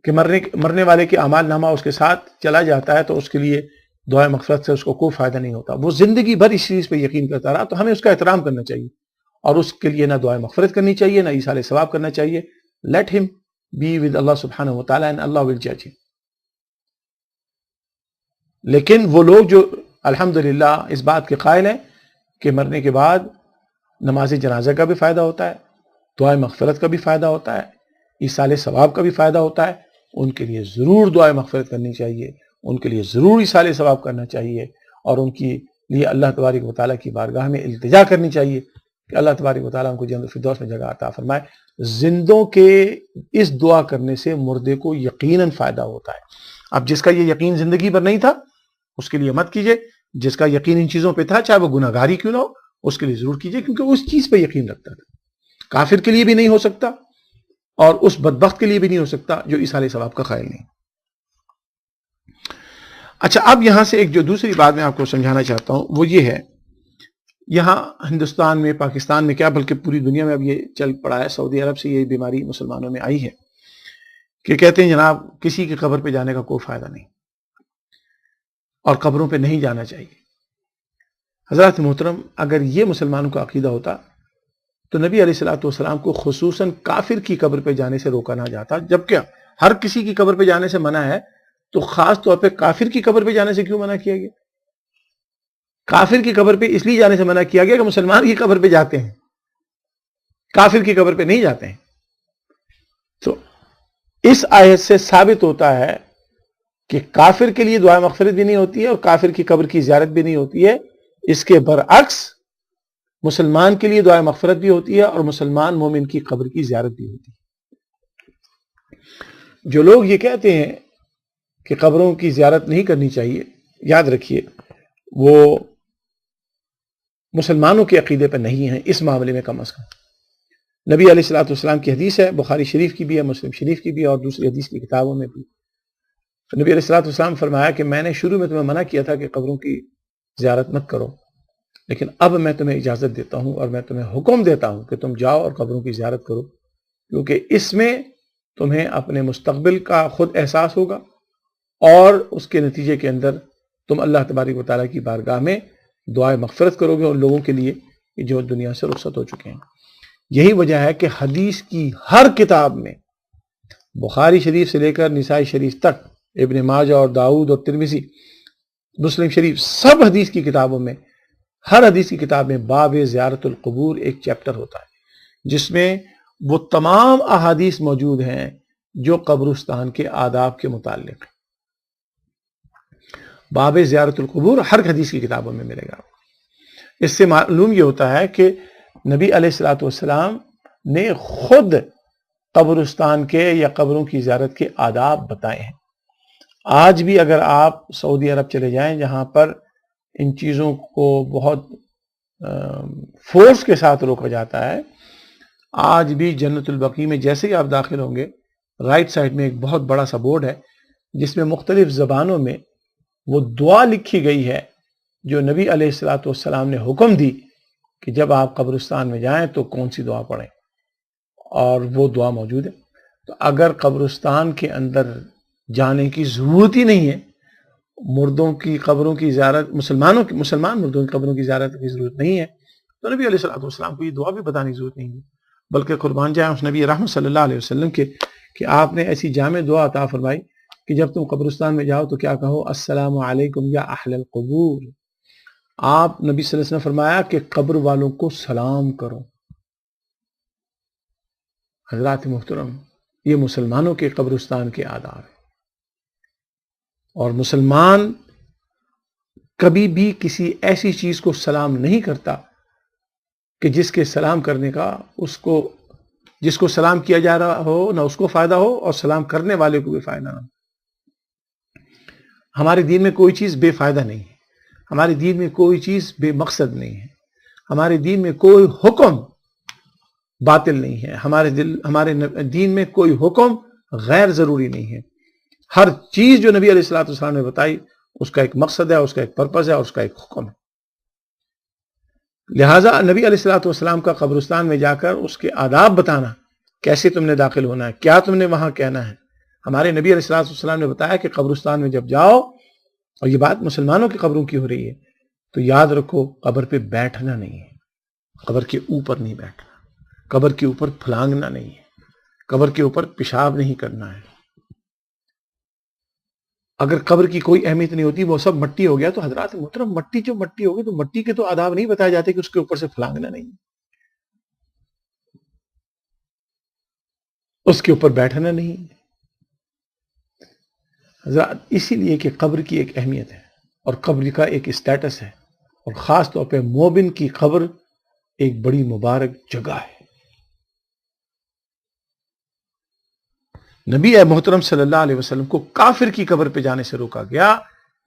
کہ مرنے والے کے اعمال نامہ اس کے ساتھ چلا جاتا ہے تو اس کے لیے دعائے مغفرت سے اس کو کوئی فائدہ نہیں ہوتا۔ وہ زندگی بھر اس چیز پہ یقین کرتا رہا، تو ہمیں اس کا احترام کرنا چاہیے اور اس کے لیے نہ دعائے مغفرت کرنی چاہیے، نہ ایصال ثواب کرنا چاہیے۔ لیٹ ہم بی ود اللہ سبحانہ و تعالیٰ اینڈ اللہ ول جج ہم۔ لیکن وہ لوگ جو الحمدللہ اس بات کے قائل ہیں کہ مرنے کے بعد نماز جنازہ کا بھی فائدہ ہوتا ہے، دعائے مغفرت کا بھی فائدہ ہوتا ہے، ایصال ثواب کا بھی فائدہ ہوتا ہے، ان کے لیے ضرور دعائے مغفرت کرنی چاہیے، ان کے لیے ضرور ایصال ثواب کرنا چاہیے، اور ان کے لیے اللہ تبارک و تعالیٰ کی بارگاہ میں التجا کرنی چاہیے کہ اللہ تبارک و تعالیٰ ان کو جنت الفردوس میں جگہ عطا فرمائے۔ زندوں کے اس دعا کرنے سے مردے کو یقیناً فائدہ ہوتا ہے۔ اب جس کا یہ یقین زندگی پر نہیں تھا اس کے لیے مت کیجئے، جس کا یقین ان چیزوں پہ تھا، چاہے وہ گناہ گاری کیوں نہ ہو، اس کے لیے ضرور کیجئے، کیونکہ وہ اس چیز پہ یقین رکھتا تھا۔ کافر کے لیے بھی نہیں ہو سکتا اور اس بدبخت کے لیے بھی نہیں ہو سکتا جو ایصال ثواب کا قائل نہیں۔ اچھا، اب یہاں سے ایک جو دوسری بات میں آپ کو سمجھانا چاہتا ہوں وہ یہ ہے، یہاں ہندوستان میں، پاکستان میں کیا بلکہ پوری دنیا میں اب یہ چل پڑا ہے، سعودی عرب سے یہ بیماری مسلمانوں میں آئی ہے کہ کہتے ہیں جناب کسی کی قبر پہ جانے کا کوئی فائدہ نہیں اور قبروں پہ نہیں جانا چاہیے۔ حضرات محترم، اگر یہ مسلمانوں کا عقیدہ ہوتا تو نبی علیہ الصلوۃ والسلام کو خصوصاً کافر کی قبر پہ جانے سے روکا نہ جاتا، جبکہ ہر کسی کی قبر پہ جانے سے منع ہے، تو خاص طور پہ کافر کی قبر پہ جانے سے کیوں منع کیا گیا؟ کافر کی قبر پہ اس لیے جانے سے منع کیا گیا کہ مسلمان کی قبر پہ جاتے ہیں، کافر کی قبر پہ نہیں جاتے ہیں۔ تو اس آیت سے ثابت ہوتا ہے کہ کافر کے لیے دعائے مغفرت بھی نہیں ہوتی ہے اور کافر کی قبر کی زیارت بھی نہیں ہوتی ہے، اس کے برعکس مسلمان کے لیے دعائے مغفرت بھی ہوتی ہے اور مسلمان مومن کی قبر کی زیارت بھی ہوتی ہے۔ جو لوگ یہ کہتے ہیں کہ قبروں کی زیارت نہیں کرنی چاہیے، یاد رکھیے وہ مسلمانوں کے عقیدے پر نہیں ہیں، اس معاملے میں کم از کم۔ نبی علیہ الصلوۃ والسلام کی حدیث ہے، بخاری شریف کی بھی ہے، مسلم شریف کی بھی ہے اور دوسری حدیث کی کتابوں میں بھی۔ نبی علیہ الصلوۃ والسلام فرمایا کہ میں نے شروع میں تمہیں منع کیا تھا کہ قبروں کی زیارت مت کرو، لیکن اب میں تمہیں اجازت دیتا ہوں اور میں تمہیں حکم دیتا ہوں کہ تم جاؤ اور قبروں کی زیارت کرو، کیونکہ اس میں تمہیں اپنے مستقبل کا خود احساس ہوگا اور اس کے نتیجے کے اندر تم اللہ تبارک و تعالیٰ کی بارگاہ میں دعائے مغفرت کرو گے ان لوگوں کے لیے جو دنیا سے رخصت ہو چکے ہیں۔ یہی وجہ ہے کہ حدیث کی ہر کتاب میں، بخاری شریف سے لے کر نسائی شریف تک، ابن ماجہ اور داؤد اور ترمذی، مسلم شریف، سب حدیث کی کتابوں میں، ہر حدیث کی کتاب میں باب زیارت القبور ایک چیپٹر ہوتا ہے جس میں وہ تمام احادیث موجود ہیں جو قبرستان کے آداب کے متعلق. باب زیارت القبور ہر حدیث کی کتابوں میں ملے گا. اس سے معلوم یہ ہوتا ہے کہ نبی علیہ الصلوۃ والسلام نے خود قبرستان کے یا قبروں کی زیارت کے آداب بتائے ہیں. آج بھی اگر آپ سعودی عرب چلے جائیں جہاں پر ان چیزوں کو بہت فورس کے ساتھ روکا جاتا ہے، آج بھی جنت البقیع میں جیسے ہی آپ داخل ہوں گے، رائٹ سائڈ میں ایک بہت بڑا سا بورڈ ہے جس میں مختلف زبانوں میں وہ دعا لکھی گئی ہے جو نبی علیہ الصلوۃ والسلام نے حکم دی کہ جب آپ قبرستان میں جائیں تو کون سی دعا پڑھیں، اور وہ دعا موجود ہے. تو اگر قبرستان کے اندر جانے کی ضرورت ہی نہیں ہے، مردوں کی قبروں کی زیارت، مسلمان مردوں کی قبروں کی زیارت کی ضرورت نہیں ہے، تو نبی علیہ الصلوۃ والسلام کو یہ دعا بھی بتانے کی ضرورت نہیں ہے. بلکہ قربان جائیں اس نبی رحمت صلی اللہ علیہ وسلم کے کہ آپ نے ایسی جامع دعا عطا فرمائی کہ جب تم قبرستان میں جاؤ تو کیا کہو؟ السلام علیکم یا اہل القبور. آپ نبی صلی اللہ علیہ وسلم نے فرمایا کہ قبر والوں کو سلام کرو. حضرات محترم، یہ مسلمانوں کے قبرستان کے آداب ہیں، اور مسلمان کبھی بھی کسی ایسی چیز کو سلام نہیں کرتا کہ جس کے سلام کرنے کا جس کو سلام کیا جا رہا ہو نہ اس کو فائدہ ہو اور سلام کرنے والے کو بھی فائدہ نہ ہو. ہمارے دین میں کوئی چیز بے فائدہ نہیں ہے، ہمارے دین میں کوئی چیز بے مقصد نہیں ہے، ہمارے دین میں کوئی حکم باطل نہیں ہے، ہمارے دین میں کوئی حکم غیر ضروری نہیں ہے. ہر چیز جو نبی علیہ الصلوۃ والسلام نے بتائی اس کا ایک مقصد ہے، اس کا ایک پرپز ہے، اور اس کا ایک حکم ہے. لہٰذا نبی علیہ الصلوۃ والسلام کا قبرستان میں جا کر اس کے آداب بتانا، کیسے تم نے داخل ہونا ہے، کیا تم نے وہاں کہنا ہے. ہمارے نبی علیہ الصلوۃ والسلام نے بتایا کہ قبرستان میں جب جاؤ، اور یہ بات مسلمانوں کی قبروں کی ہو رہی ہے، تو یاد رکھو قبر پہ بیٹھنا نہیں ہے، قبر کے اوپر نہیں بیٹھنا، قبر کے اوپر پھلانگنا نہیں ہے، قبر کے اوپر پیشاب نہیں کرنا ہے. اگر قبر کی کوئی اہمیت نہیں ہوتی، وہ سب مٹی ہو گیا، تو حضرات محترم مٹی جو مٹی ہوگی تو مٹی کے تو آداب نہیں بتائے جاتے کہ اس کے اوپر سے پھلانگنا نہیں، اس کے اوپر بیٹھنا نہیں. حضرات اسی لیے کہ قبر کی ایک اہمیت ہے اور قبر کا ایک اسٹیٹس ہے، اور خاص طور پہ مومن کی قبر ایک بڑی مبارک جگہ ہے. نبی محترم صلی اللہ علیہ وسلم کو کافر کی قبر پہ جانے سے روکا گیا.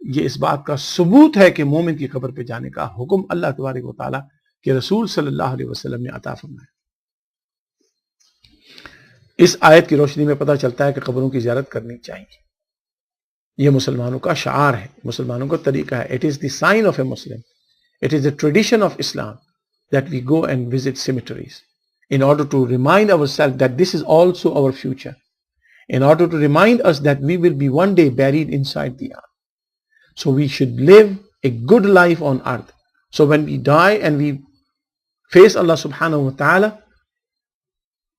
یہ اس بات کا ثبوت ہے کہ مومن کی قبر پہ جانے کا حکم اللہ تبارک و تعالیٰ کے رسول صلی اللہ علیہ وسلم نے عطا فرمایا. اس آیت کی روشنی میں پتہ چلتا ہے کہ قبروں کی زیارت کرنی چاہیے. یہ مسلمانوں کا شعار ہے، مسلمانوں کا طریقہ ہے. It is the sign of a Muslim. It is the tradition of Islam that we go and visit cemeteries in order to remind ourselves that this is also our future. In order to remind us that we will be one day buried inside the earth. So we should live a good life on earth. So when we die and we face Allah subhanahu wa ta'ala,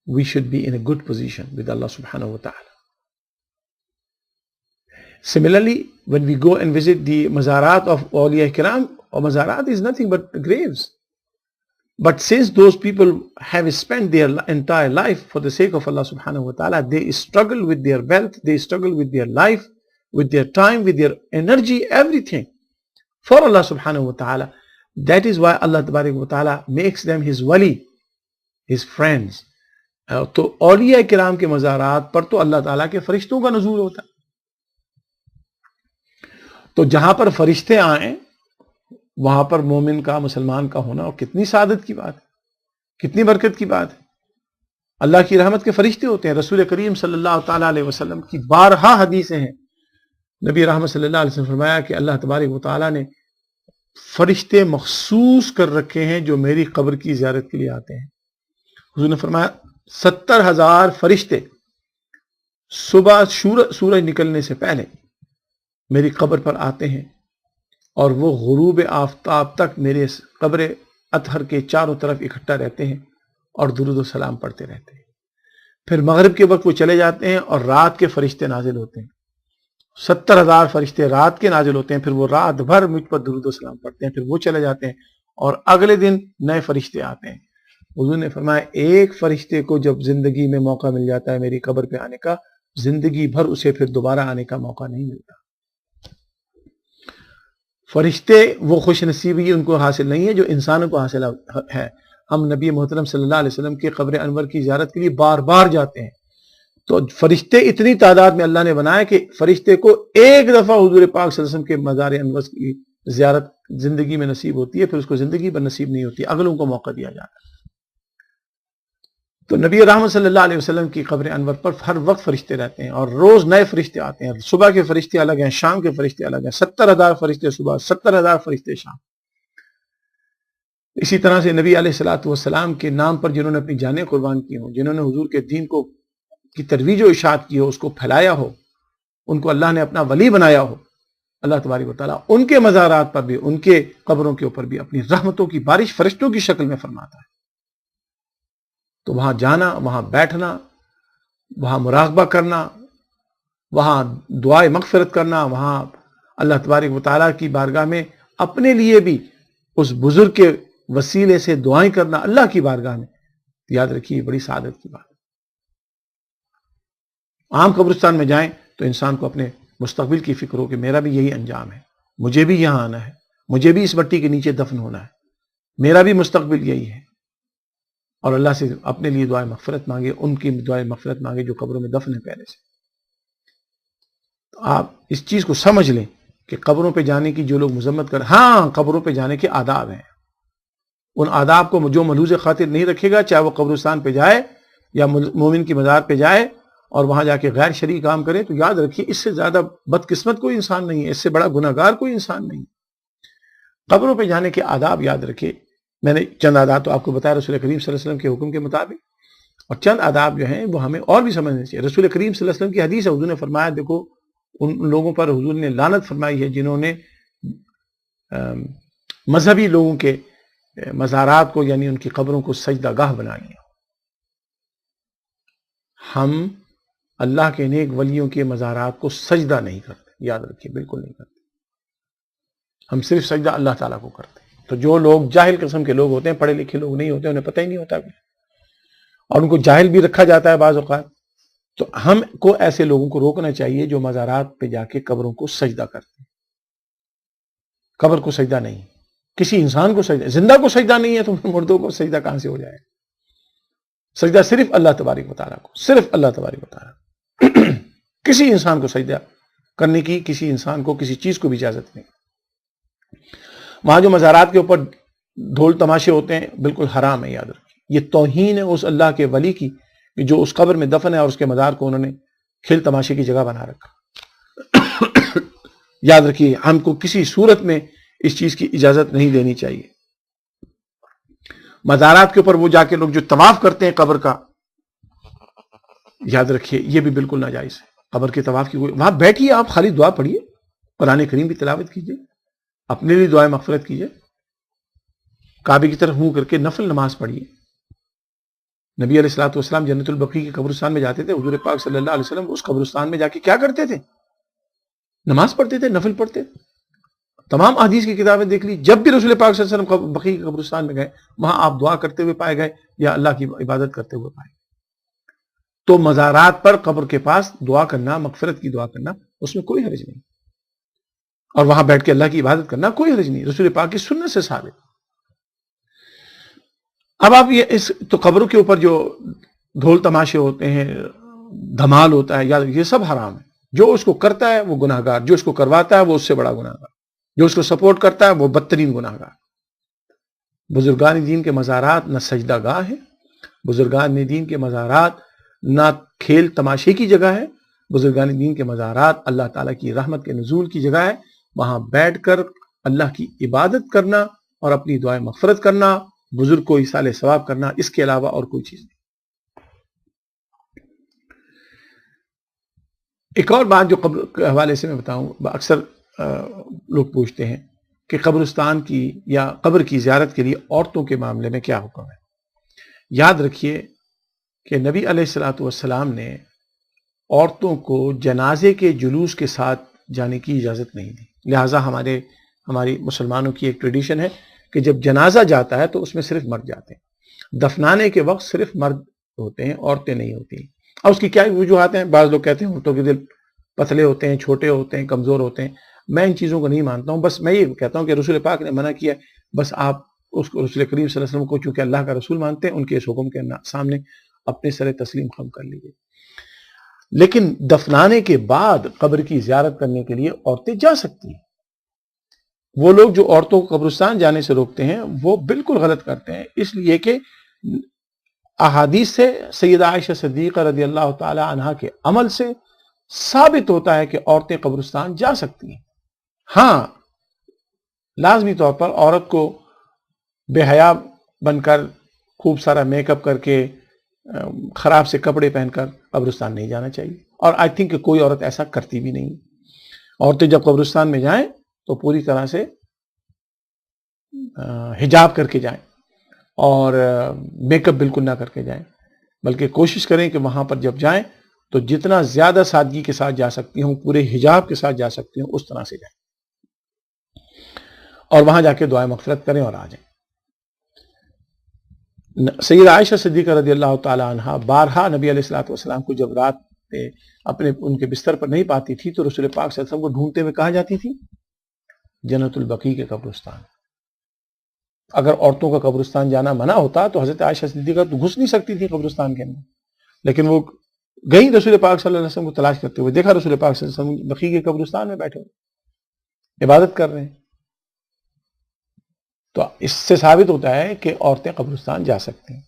we should be in a good position with Allah subhanahu wa ta'ala. Similarly, when we go and visit the mazarat of awliya kiram, or mazarat is nothing but graves. But since those people have spent their entire life for the sake of Allah subhanahu wa ta'ala, they struggle with their wealth, they struggle with their life, with their time, with their energy, everything for Allah subhanahu wa ta'ala. That is why Allah tabarak wa ta'ala makes them his wali, his friends. تو اولیاء کرام کے مزارات پر تو اللہ تعالیٰ کے فرشتوں کا نزول ہوتا ہے. تو جہاں پر فرشتے آئیں وہاں پر مومن کا، مسلمان کا ہونا، اور کتنی سعادت کی بات ہے، کتنی برکت کی بات ہے. اللہ کی رحمت کے فرشتے ہوتے ہیں. رسول کریم صلی اللہ تعالیٰ علیہ وسلم کی بارہا حدیثیں ہیں. نبی رحمت صلی اللہ علیہ وسلم فرمایا کہ اللہ تبارک و تعالیٰ نے فرشتے مخصوص کر رکھے ہیں جو میری قبر کی زیارت کے لیے آتے ہیں. حضور نے فرمایا 70,000 فرشتے صبح سورج نکلنے سے پہلے میری قبر پر آتے ہیں، اور وہ غروب آفتاب تک میرے قبر اطہر کے چاروں طرف اکٹھا رہتے ہیں، اور درود و سلام پڑھتے رہتے ہیں. پھر مغرب کے وقت وہ چلے جاتے ہیں اور رات کے فرشتے نازل ہوتے ہیں. 70,000 فرشتے رات کے نازل ہوتے ہیں. پھر وہ رات بھر مجھ پر درود و سلام پڑھتے ہیں. پھر وہ چلے جاتے ہیں اور اگلے دن نئے فرشتے آتے ہیں. حضور نے فرمایا ایک فرشتے کو جب زندگی میں موقع مل جاتا ہے میری قبر پہ آنے کا, زندگی بھر اسے پھر دوبارہ آنے کا موقع نہیں ملتا. فرشتے وہ خوش نصیبی ان کو حاصل نہیں ہے جو انسانوں کو حاصل ہے. ہم نبی محترم صلی اللہ علیہ وسلم کے قبر انور کی زیارت کے لیے بار بار جاتے ہیں. تو فرشتے اتنی تعداد میں اللہ نے بنایا کہ فرشتے کو ایک دفعہ حضور پاک صلی اللہ علیہ وسلم کے مزار انور کی زیارت زندگی میں نصیب ہوتی ہے, پھر اس کو زندگی پر نصیب نہیں ہوتی, اگلوں کو موقع دیا جاتا ہے. تو نبی رحمت صلی اللہ علیہ وسلم کی قبر انور پر ہر وقت فرشتے رہتے ہیں اور روز نئے فرشتے آتے ہیں. صبح کے فرشتے الگ ہیں, شام کے فرشتے الگ ہیں. 70,000 فرشتے صبح, 70,000 فرشتے شام. اسی طرح سے نبی علیہ الصلوۃ والسلام کے نام پر جنہوں نے اپنی جانیں قربان کی ہوں, جنہوں نے حضور کے دین کو کی ترویج و اشاعت کی ہو, اس کو پھیلایا ہو, ان کو اللہ نے اپنا ولی بنایا ہو, اللہ تبارک و تعالیٰ ان کے مزارات پر بھی, ان کے قبروں کے اوپر بھی اپنی رحمتوں کی بارش فرشتوں کی شکل میں فرماتا ہے. تو وہاں جانا, وہاں بیٹھنا, وہاں مراقبہ کرنا, وہاں دعائے مغفرت کرنا, وہاں اللہ تبارک و تعالیٰ کی بارگاہ میں اپنے لیے بھی اس بزرگ کے وسیلے سے دعائیں کرنا اللہ کی بارگاہ میں, یاد رکھیے بڑی سعادت کی بات. عام قبرستان میں جائیں تو انسان کو اپنے مستقبل کی فکر ہو کہ میرا بھی یہی انجام ہے, مجھے بھی یہاں آنا ہے, مجھے بھی اس مٹی کے نیچے دفن ہونا ہے, میرا بھی مستقبل یہی ہے. اور اللہ سے اپنے لیے دعائیں مغفرت مانگے, ان کی دعائیں مغفرت مانگے جو قبروں میں دفن ہے پہلے سے. تو آپ اس چیز کو سمجھ لیں کہ قبروں پہ جانے کی جو لوگ مذمت کر, ہاں قبروں پہ جانے کے آداب ہیں. ان آداب کو جو ملحوظ خاطر نہیں رکھے گا, چاہے وہ قبرستان پہ جائے یا مومن کی مزار پہ جائے اور وہاں جا کے غیر شرعی کام کرے, تو یاد رکھیے اس سے زیادہ بدقسمت کوئی انسان نہیں ہے, اس سے بڑا گناہگار کوئی انسان نہیں. قبروں پہ جانے کے آداب یاد رکھیے. میں نے چند آداب تو آپ کو بتایا رسول کریم صلی اللہ علیہ وسلم کے حکم کے مطابق, اور چند آداب جو ہیں وہ ہمیں اور بھی سمجھنے چاہیے. رسول کریم صلی اللہ علیہ وسلم کی حدیث ہے, حضور نے فرمایا, دیکھو ان لوگوں پر حضور نے لعنت فرمائی ہے جنہوں نے مذہبی لوگوں کے مزارات کو یعنی ان کی قبروں کو سجدہ گاہ بنا لیا. ہم اللہ کے نیک ولیوں کے مزارات کو سجدہ نہیں کرتے, یاد رکھیے بالکل نہیں کرتے. ہم صرف سجدہ اللہ تعالیٰ کو کرتے ہیں. تو جو لوگ جاہل قسم کے لوگ ہوتے ہیں, پڑھے لکھے لوگ نہیں ہوتے, انہیں پتہ ہی نہیں ہوتا اور ان کو جاہل بھی رکھا جاتا ہے بعض اوقات, تو ہم کو ایسے لوگوں کو روکنا چاہیے جو مزارات پہ جا کے قبروں کو سجدہ کرتے ہیں. قبر کو سجدہ نہیں, کسی انسان کو سجدہ, زندہ کو سجدہ نہیں ہے تو مردوں کو سجدہ کہاں سے ہو جائے. سجدہ صرف اللہ تبارک و تعالیٰ کو, صرف اللہ تبارک و تعالیٰ. کسی انسان کو سجدہ کرنے کی کسی انسان کو کسی چیز کو بھی اجازت نہیں. وہاں جو مزارات کے اوپر ڈھول تماشے ہوتے ہیں بالکل حرام ہے, یاد رکھیے. یہ توہین ہے اس اللہ کے ولی کی جو اس قبر میں دفن ہے اور اس کے مزار کو انہوں نے کھیل تماشے کی جگہ بنا رکھا. یاد رکھیے ہم کو کسی صورت میں اس چیز کی اجازت نہیں دینی چاہیے. مزارات کے اوپر وہ جا کے لوگ جو طواف کرتے ہیں قبر کا, یاد رکھیے یہ بھی بالکل ناجائز ہے. قبر کے طواف کی وہاں بیٹھیے, آپ خالی دعا پڑھیے, قرآن کریم کی تلاوت کیجیے, اپنے لیے دعائیں مغفرت کیجیے, کعبے کی طرف منہ کر کے نفل نماز پڑھیے. نبی علیہ الصلوۃ والسلام جنت البقیع کے قبرستان میں جاتے تھے. حضور پاک صلی اللہ علیہ وسلم اس قبرستان میں جا کے کیا کرتے تھے؟ نماز پڑھتے تھے, نفل پڑھتے تھے. تمام احادیث کی کتابیں دیکھ لی, جب بھی رسول پاک صلی اللہ علیہ وسلم بقیع کے قبرستان میں گئے وہاں آپ دعا کرتے ہوئے پائے گئے یا اللہ کی عبادت کرتے ہوئے پائے گئے. تو مزارات پر قبر کے پاس دعا کرنا, مغفرت کی دعا کرنا, اس میں کوئی حرج نہیں, اور وہاں بیٹھ کے اللہ کی عبادت کرنا کوئی حرج نہیں, رسول پاک کی سنت سے ثابت. اب آپ یہ اس تو قبروں کے اوپر جو ڈھول تماشے ہوتے ہیں, دھمال ہوتا ہے, یاد یہ سب حرام ہے. جو اس کو کرتا ہے وہ گناہگار, جو اس کو کرواتا ہے وہ اس سے بڑا گناہگار, جو اس کو سپورٹ کرتا ہے وہ بدترین گناہگار. بزرگان دین کے مزارات نہ سجدہ گاہ ہے, بزرگان دین کے مزارات نہ کھیل تماشے کی جگہ ہے. بزرگان دین کے مزارات اللہ تعالیٰ کی رحمت کے نزول کی جگہ ہے. وہاں بیٹھ کر اللہ کی عبادت کرنا اور اپنی دعائیں مغفرت کرنا, بزرگ کو ایصال ثواب کرنا, اس کے علاوہ اور کوئی چیز نہیں. ایک اور بات جو قبر کے حوالے سے میں بتاؤں, اکثر لوگ پوچھتے ہیں کہ قبرستان کی یا قبر کی زیارت کے لیے عورتوں کے معاملے میں کیا حکم ہے. یاد رکھیے کہ نبی علیہ الصلوۃ والسلام نے عورتوں کو جنازے کے جلوس کے ساتھ جانے کی اجازت نہیں دی. لہٰذا ہماری مسلمانوں کی ایک ٹریڈیشن ہے کہ جب جنازہ جاتا ہے تو اس میں صرف مرد جاتے ہیں. دفنانے کے وقت صرف مرد ہوتے ہیں، عورتیں نہیں ہوتی. اور اس کی کیا وجوہات ہیں؟ بعض لوگ کہتے ہیں عورتوں کے دل پتلے ہوتے ہیں، چھوٹے ہوتے ہیں، کمزور ہوتے ہیں. میں ان چیزوں کو نہیں مانتا ہوں. بس میں یہ کہتا ہوں کہ رسول پاک نے منع کیا، بس آپ اس کو رسول کریم صلی اللہ علیہ وسلم کو چونکہ اللہ کا رسول مانتے ہیں، ان کے اس حکم کے سامنے اپنے سر تسلیم خم کر لیجیے. لیکن دفنانے کے بعد قبر کی زیارت کرنے کے لیے عورتیں جا سکتی ہیں. وہ لوگ جو عورتوں کو قبرستان جانے سے روکتے ہیں وہ بالکل غلط کرتے ہیں، اس لیے کہ احادیث سے سیدہ عائشہ صدیقہ رضی اللہ تعالی عنہا کے عمل سے ثابت ہوتا ہے کہ عورتیں قبرستان جا سکتی ہیں. ہاں، لازمی طور پر عورت کو بے حیا بن کر، خوب سارا میک اپ کر کے، خراب سے کپڑے پہن کر قبرستان نہیں جانا چاہیے. اور آئی تھنک کہ کوئی عورت ایسا کرتی بھی نہیں. عورتیں جب قبرستان میں جائیں تو پوری طرح سے حجاب کر کے جائیں اور میک اپ بالکل نہ کر کے جائیں، بلکہ کوشش کریں کہ وہاں پر جب جائیں تو جتنا زیادہ سادگی کے ساتھ جا سکتی ہوں، پورے حجاب کے ساتھ جا سکتی ہوں، اس طرح سے جائیں اور وہاں جا کے دعائیں مغفرت کریں اور آ جائیں. سیدہ عائشہ صدیقہ رضی اللہ تعالی عنہا بارہا نبی علیہ الصلوۃ والسلام کو جب رات ان کے بستر پر نہیں پاتی تھی تو رسول پاک صلی اللہ علیہ وسلم کو ڈھونڈتے ہوئے کہاں جاتی تھی؟ جنت البقیع کے قبرستان. اگر عورتوں کا قبرستان جانا منع ہوتا تو حضرت عائشہ صدیقہ تو گھس نہیں سکتی تھی قبرستان کے اندر، لیکن وہ گئی رسول پاک صلی اللہ علیہ وسلم کو تلاش کرتے ہوئے. دیکھا رسول پاک صلی اللہ علیہ وسلم بقیع کے قبرستان میں بیٹھے ہوئے عبادت کر رہے ہیں. تو اس سے ثابت ہوتا ہے کہ عورتیں قبرستان جا سکتی ہیں.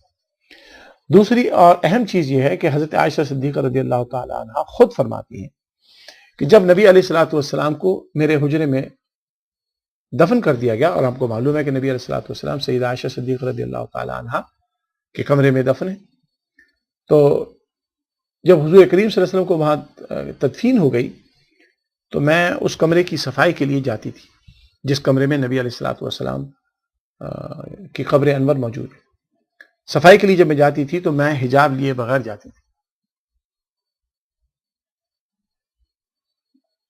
دوسری اور اہم چیز یہ ہے کہ حضرت عائشہ صدیقہ رضی اللہ تعالی عنہا خود فرماتی ہیں کہ جب نبی علیہ الصلوۃ والسلام کو میرے حجرے میں دفن کر دیا گیا، اور آپ کو معلوم ہے کہ نبی علیہ الصلوۃ والسلام سیدہ عائشہ صدیقہ رضی اللہ تعالی عنہا کے کمرے میں دفن ہے، تو جب حضور کریم صلی اللہ علیہ وسلم کو وہاں تدفین ہو گئی تو میں اس کمرے کی صفائی کے لیے جاتی تھی جس کمرے میں نبی علیہ الصلوۃ والسلام کی قبر انور موجود ہے. صفائی کے لیے جب میں جاتی تھی تو میں حجاب لیے بغیر جاتی تھی،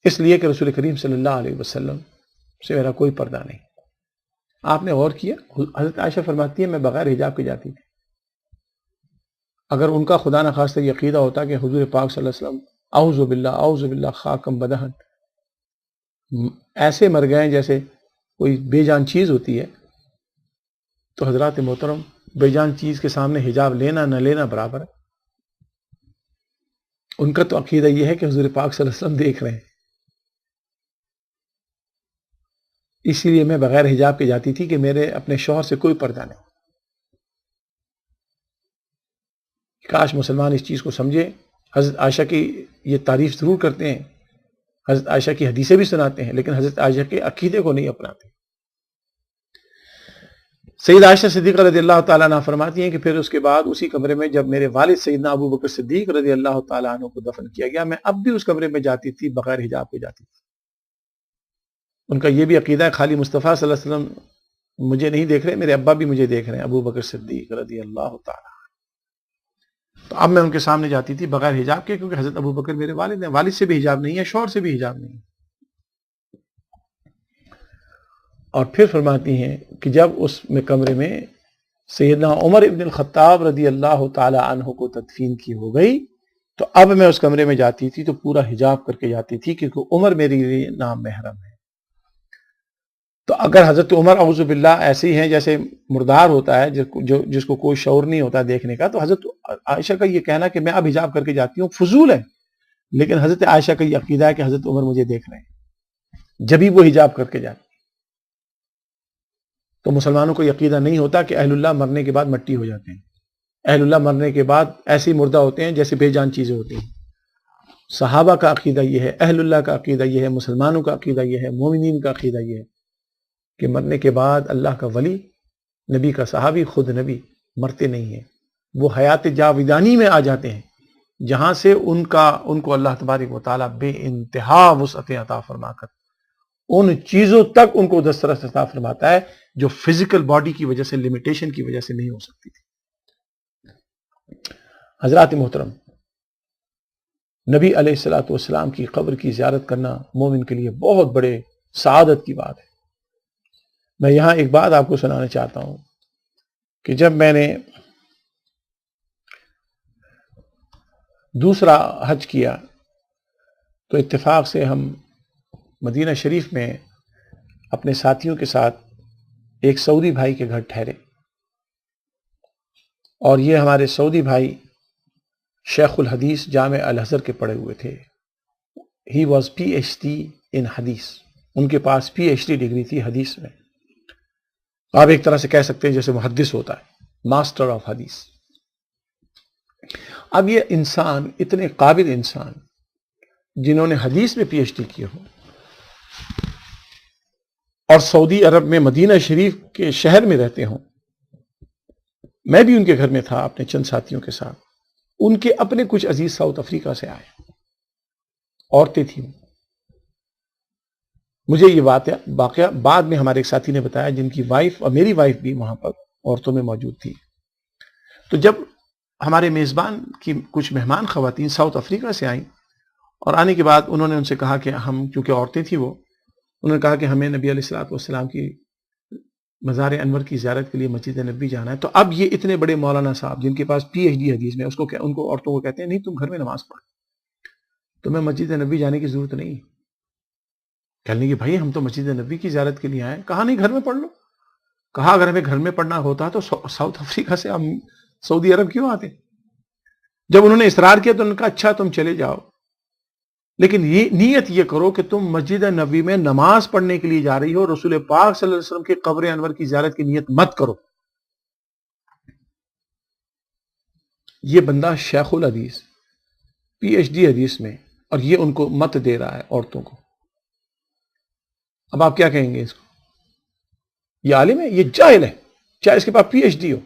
اس لیے کہ رسول کریم صلی اللہ علیہ وسلم سے میرا کوئی پردہ نہیں. آپ نے غور کیا؟ حضرت عائشہ فرماتی ہے میں بغیر حجاب کے جاتی تھی. اگر ان کا خدا نخواستہ یہ عقیدہ ہوتا کہ حضور پاک صلی اللہ علیہ وسلم اعوذ باللہ خاکم بدہن ایسے مر گئے جیسے کوئی بے جان چیز ہوتی ہے، تو حضرات محترم بے جان چیز کے سامنے حجاب لینا نہ لینا برابر ہے. ان کا تو عقیدہ یہ ہے کہ حضور پاک صلی اللہ علیہ وسلم دیکھ رہے ہیں، اسی لیے میں بغیر حجاب کے جاتی تھی کہ میرے اپنے شوہر سے کوئی پردہ نہیں. کاش مسلمان اس چیز کو سمجھے. حضرت عائشہ کی یہ تعریف ضرور کرتے ہیں، حضرت عائشہ کی حدیثیں بھی سناتے ہیں، لیکن حضرت عائشہ کے عقیدے کو نہیں اپناتے. سیدہ عائشہ صدیقہ رضی اللہ تعالیٰ عنہ فرماتی ہیں کہ پھر اس کے بعد اسی کمرے میں جب میرے والد سیدنا ابو بکر صدیق رضی اللہ تعالیٰ عنہ کو دفن کیا گیا، میں اب بھی اس کمرے میں جاتی تھی، بغیر حجاب کے جاتی تھی. ان کا یہ بھی عقیدہ ہے خالی مصطفیٰ صلی اللہ علیہ وسلم مجھے نہیں دیکھ رہے، میرے ابا بھی مجھے دیکھ رہے ہیں، ابو بکر صدیق رضی اللہ تعالیٰ. تو اب میں ان کے سامنے جاتی تھی بغیر حجاب کے، کیونکہ حضرت ابو بکر میرے والد ہیں، والد سے بھی حجاب نہیں ہے، شوہر سے بھی حجاب نہیں ہے. اور پھر فرماتی ہیں کہ جب اس میں کمرے میں سیدنا عمر ابن الخطاب رضی اللہ تعالی عنہ کو تدفین کی ہو گئی تو اب میں اس کمرے میں جاتی تھی تو پورا حجاب کر کے جاتی تھی، کیونکہ عمر میرے لیے نام محرم ہے. تو اگر حضرت عمر اعوذ باللہ ایسے ہی ہیں جیسے مردار ہوتا ہے جس کو کوئی شعور نہیں ہوتا دیکھنے کا، تو حضرت عائشہ کا یہ کہنا کہ میں اب حجاب کر کے جاتی ہوں فضول ہے. لیکن حضرت عائشہ کا یہ عقیدہ ہے کہ حضرت عمر مجھے دیکھ رہے ہیں جبھی وہ حجاب کر کے جاتی. تو مسلمانوں کو یہ عقیدہ نہیں ہوتا کہ اہل اللہ مرنے کے بعد مٹی ہو جاتے ہیں، اہل اللہ مرنے کے بعد ایسے مردہ ہوتے ہیں جیسے بے جان چیزیں ہوتی ہیں. صحابہ کا عقیدہ یہ ہے، اہل اللہ کا عقیدہ یہ ہے، مسلمانوں کا عقیدہ یہ ہے، مومنین کا عقیدہ یہ ہے کہ مرنے کے بعد اللہ کا ولی، نبی کا صحابی، خود نبی مرتے نہیں ہیں، وہ حیات جاودانی میں آ جاتے ہیں جہاں سے ان کو اللہ تبارک و تعالیٰ بے انتہا وسعت عطا فرما کر ان چیزوں تک ان کو دسترس عطا فرماتا ہے جو فزیکل باڈی کی وجہ سے، لمیٹیشن کی وجہ سے نہیں ہو سکتی تھی. حضرات محترم، نبی علیہ الصلوۃ والسلام کی قبر کی زیارت کرنا مومن کے لیے بہت بڑے سعادت کی بات ہے۔ میں یہاں ایک بات آپ کو سنانا چاہتا ہوں کہ جب میں نے دوسرا حج کیا تو اتفاق سے ہم مدینہ شریف میں اپنے ساتھیوں کے ساتھ ایک سعودی بھائی کے گھر ٹھہرے، اور یہ ہمارے سعودی بھائی شیخ الحدیث جامع الازہر کے پڑھے ہوئے تھے۔ He was P H D in Hadith, ان کے پاس پی ایچ ڈی ڈگری تھی حدیث میں۔ آپ ایک طرح سے کہہ سکتے ہیں جیسے محدث ہوتا ہے، ماسٹر آف حدیث۔ اب یہ انسان، اتنے قابل انسان جنہوں نے حدیث میں پی ایچ ڈی کیے ہو، اور سعودی عرب میں مدینہ شریف کے شہر میں رہتے ہوں، میں بھی ان کے گھر میں تھا اپنے چند ساتھیوں کے ساتھ، ان کے اپنے کچھ عزیز ساؤتھ افریقہ سے آئے، عورتیں تھیں۔ مجھے یہ واقعہ بعد میں ہمارے ایک ساتھی نے بتایا، جن کی وائف اور میری وائف بھی وہاں پر عورتوں میں موجود تھی۔ تو جب ہمارے میزبان کی کچھ مہمان خواتین ساؤتھ افریقہ سے آئیں، اور آنے کے بعد انہوں نے ان سے کہا کہ ہم، چونکہ عورتیں تھیں وہ، انہوں نے کہا کہ ہمیں نبی علیہ الصلوۃ والسلام کی مزار انور کی زیارت کے لیے مسجد نبوی جانا ہے۔ تو اب یہ اتنے بڑے مولانا صاحب جن کے پاس پی ایچ ڈی حدیث میں، ان کو عورتوں کو کہتے ہیں نہیں تم گھر میں نماز پڑھ، تمہیں مسجد نبوی جانے کی ضرورت نہیں۔ کہنے کہ بھائی ہم تو مسجد نبوی کی زیارت کے لیے آئے۔ کہا نہیں، گھر میں پڑھ لو۔ کہا اگر ہمیں گھر میں پڑھنا ہوتا تو ساؤتھ افریقہ سے ہم سعودی عرب کیوں آتے؟ جب انہوں نے اصرار کیا تو انہوں نے کہا اچھا تم چلے جاؤ، لیکن یہ نیت یہ کرو کہ تم مسجد نبوی میں نماز پڑھنے کے لیے جا رہی ہو، رسول پاک صلی اللہ علیہ وسلم کی قبر انور کی زیارت کی نیت مت کرو۔ یہ بندہ شیخ الحدیث، پی ایچ ڈی حدیث میں، اور یہ ان کو مت دے رہا ہے عورتوں کو۔ اب آپ کیا کہیں گے اس کو؟ یہ عالم ہے؟ یہ جاہل ہے، چاہے اس کے پاس پی ایچ ڈی ہو،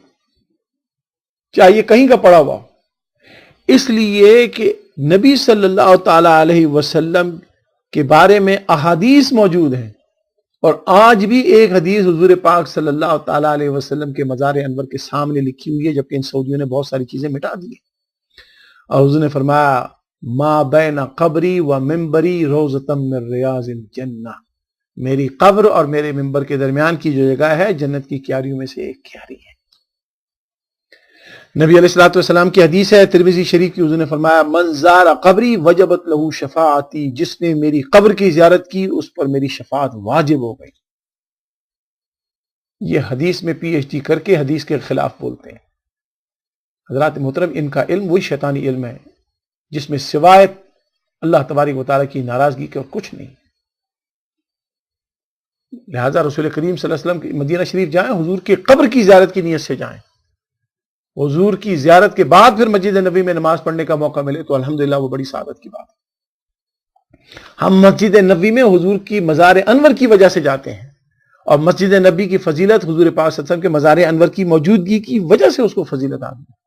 چاہے یہ کہیں کا پڑھا ہوا ہو۔ اس لیے کہ نبی صلی اللہ تعالی علیہ وسلم کے بارے میں احادیث موجود ہیں، اور آج بھی ایک حدیث حضور پاک صلی اللہ تعالی علیہ وسلم کے مزار انور کے سامنے لکھی ہوئی ہے، جبکہ ان سعودیوں نے بہت ساری چیزیں مٹا دی ہیں۔ اور حضور نے فرمایا ما بین قبری و منبری روضۃ من ریاض الجنہ، میری قبر اور میرے منبر کے درمیان کی جو جگہ ہے جنت کی کیاریوں میں سے ایک کیاری ہے۔ نبی علیہ الصلوۃ والسلام کی حدیث ہے ترمذی شریف کی، حضور نے فرمایا من زار قبری وجبت لہ شفاعتی، جس نے میری قبر کی زیارت کی اس پر میری شفاعت واجب ہو گئی۔ یہ حدیث میں پی ایچ ڈی کر کے حدیث کے خلاف بولتے ہیں۔ حضرات محترم، ان کا علم وہی شیطانی علم ہے جس میں سوائے اللہ تبارک و تعالیٰ کی ناراضگی کے اور کچھ نہیں۔ لہذا رسول کریم صلی اللہ علیہ وسلم کی مدینہ شریف جائیں، حضور کی قبر کی زیارت کی نیت سے جائیں۔ حضور کی زیارت کے بعد پھر مسجد نبوی میں نماز پڑھنے کا موقع ملے تو الحمدللہ وہ بڑی سعادت کی بات ہے۔ ہم مسجد نبوی میں حضور کی مزار انور کی وجہ سے جاتے ہیں، اور مسجد نبوی کی فضیلت حضور پاک صلی اللہ علیہ وسلم کے مزار انور کی موجودگی کی وجہ سے اس کو فضیلت آتی ہے۔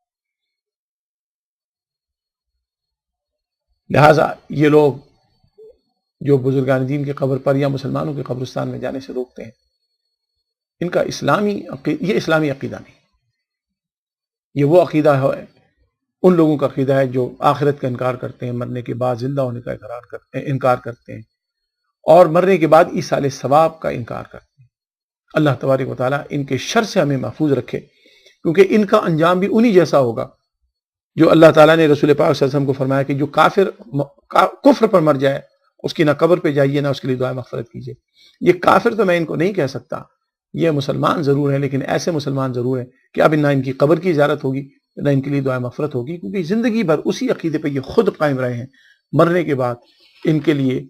لہذا یہ لوگ جو بزرگان دین کی قبر پر یا مسلمانوں کے قبرستان میں جانے سے روکتے ہیں، ان کا یہ اسلامی عقیدہ نہیں، یہ وہ عقیدہ ہے، ان لوگوں کا عقیدہ ہے جو آخرت کا انکار کرتے ہیں، مرنے کے بعد زندہ ہونے کا انکار کرتے ہیں، اور مرنے کے بعد ایصال ثواب کا انکار کرتے ہیں۔ اللہ تبارک و تعالیٰ ان کے شر سے ہمیں محفوظ رکھے، کیونکہ ان کا انجام بھی انہی جیسا ہوگا جو اللہ تعالیٰ نے رسول پاک صلی اللہ علیہ وسلم کو فرمایا کہ جو کفر پر مر جائے اس کی نہ قبر پہ جائیے نہ اس کے لیے دعائے مغفرت کیجیے۔ یہ کافر تو میں ان کو نہیں کہہ سکتا، یہ مسلمان ضرور ہیں، لیکن ایسے مسلمان ضرور ہیں کہ اب نہ ان کی قبر کی زیارت ہوگی نہ ان کے لیے دعائے مغفرت ہوگی، کیونکہ زندگی بھر اسی عقیدے پہ یہ خود قائم رہے ہیں۔ مرنے کے بعد ان کے لیے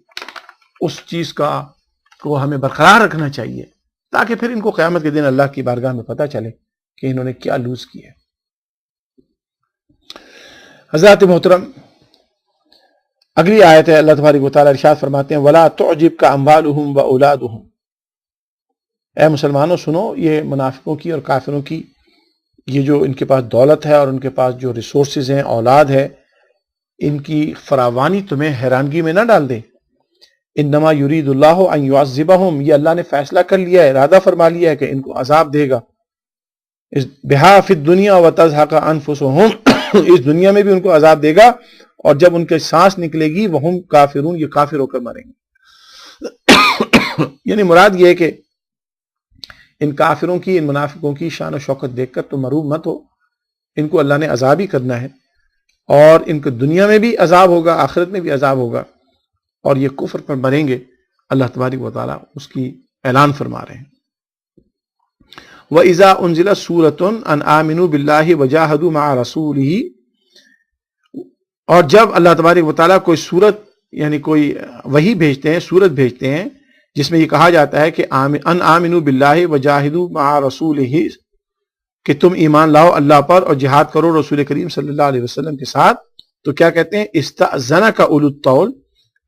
اس چیز کو ہمیں برقرار رکھنا چاہیے، تاکہ پھر ان کو قیامت کے دن اللہ کی بارگاہ میں پتہ چلے کہ انہوں نے کیا لوز کیا ہے۔ حضرات محترم، اگلی آیت ہے، اللہ تبارک و تعالیٰ ارشاد فرماتے ہیں وَلَا تُعْجِبْكَ أَمْوَالُهُمْ وَأَوْلَادُهُمْ، اے مسلمانوں سنو، یہ منافقوں کی اور کافروں کی یہ جو ان کے پاس دولت ہے اور ان کے پاس جو ریسورسز ہیں، اولاد ہے، ان کی فراوانی تمہیں حیرانگی میں نہ ڈال دے۔ انما یرید اللہ ان یعذبہم، یہ اللہ نے فیصلہ کر لیا ہے، ارادہ فرما لیا ہے کہ ان کو عذاب دے گا، بہا فی الدنیا وتزہق انفسہم، اس دنیا میں بھی ان کو عذاب دے گا، اور جب ان کے سانس نکلے گی وہم کافرون، یہ کافر ہو کر مریں گے۔ یعنی مراد یہ ہے کہ ان کافروں کی، ان منافقوں کی شان و شوکت دیکھ کر تو مروب مت ہو، ان کو اللہ نے عذاب ہی کرنا ہے، اور ان کو دنیا میں بھی عذاب ہوگا، آخرت میں بھی عذاب ہوگا، اور یہ کفر پر مریں گے۔ اللہ تبارک و تعالیٰ اس کی اعلان فرما رہے ہیں۔ وَإِذَا أُنزِلَتْ سُورَةٌ أَنْ آمِنُوا بِاللَّهِ وَجَاهَدُوا مَعَ رَسُولِهِ، اور جب اللہ تبارک و تعالیٰ کوئی سورت یعنی کوئی وحی بھیجتے ہیں، سورت بھیجتے ہیں جس میں یہ کہا جاتا ہے کہ ان آمنوا باللہ وجاہدوا مع رسولہ، کہ تم ایمان لاؤ اللہ پر اور جہاد کرو رسول کریم صلی اللہ علیہ وسلم کے ساتھ، تو کیا کہتے ہیں؟ استأذنک اولو الطول،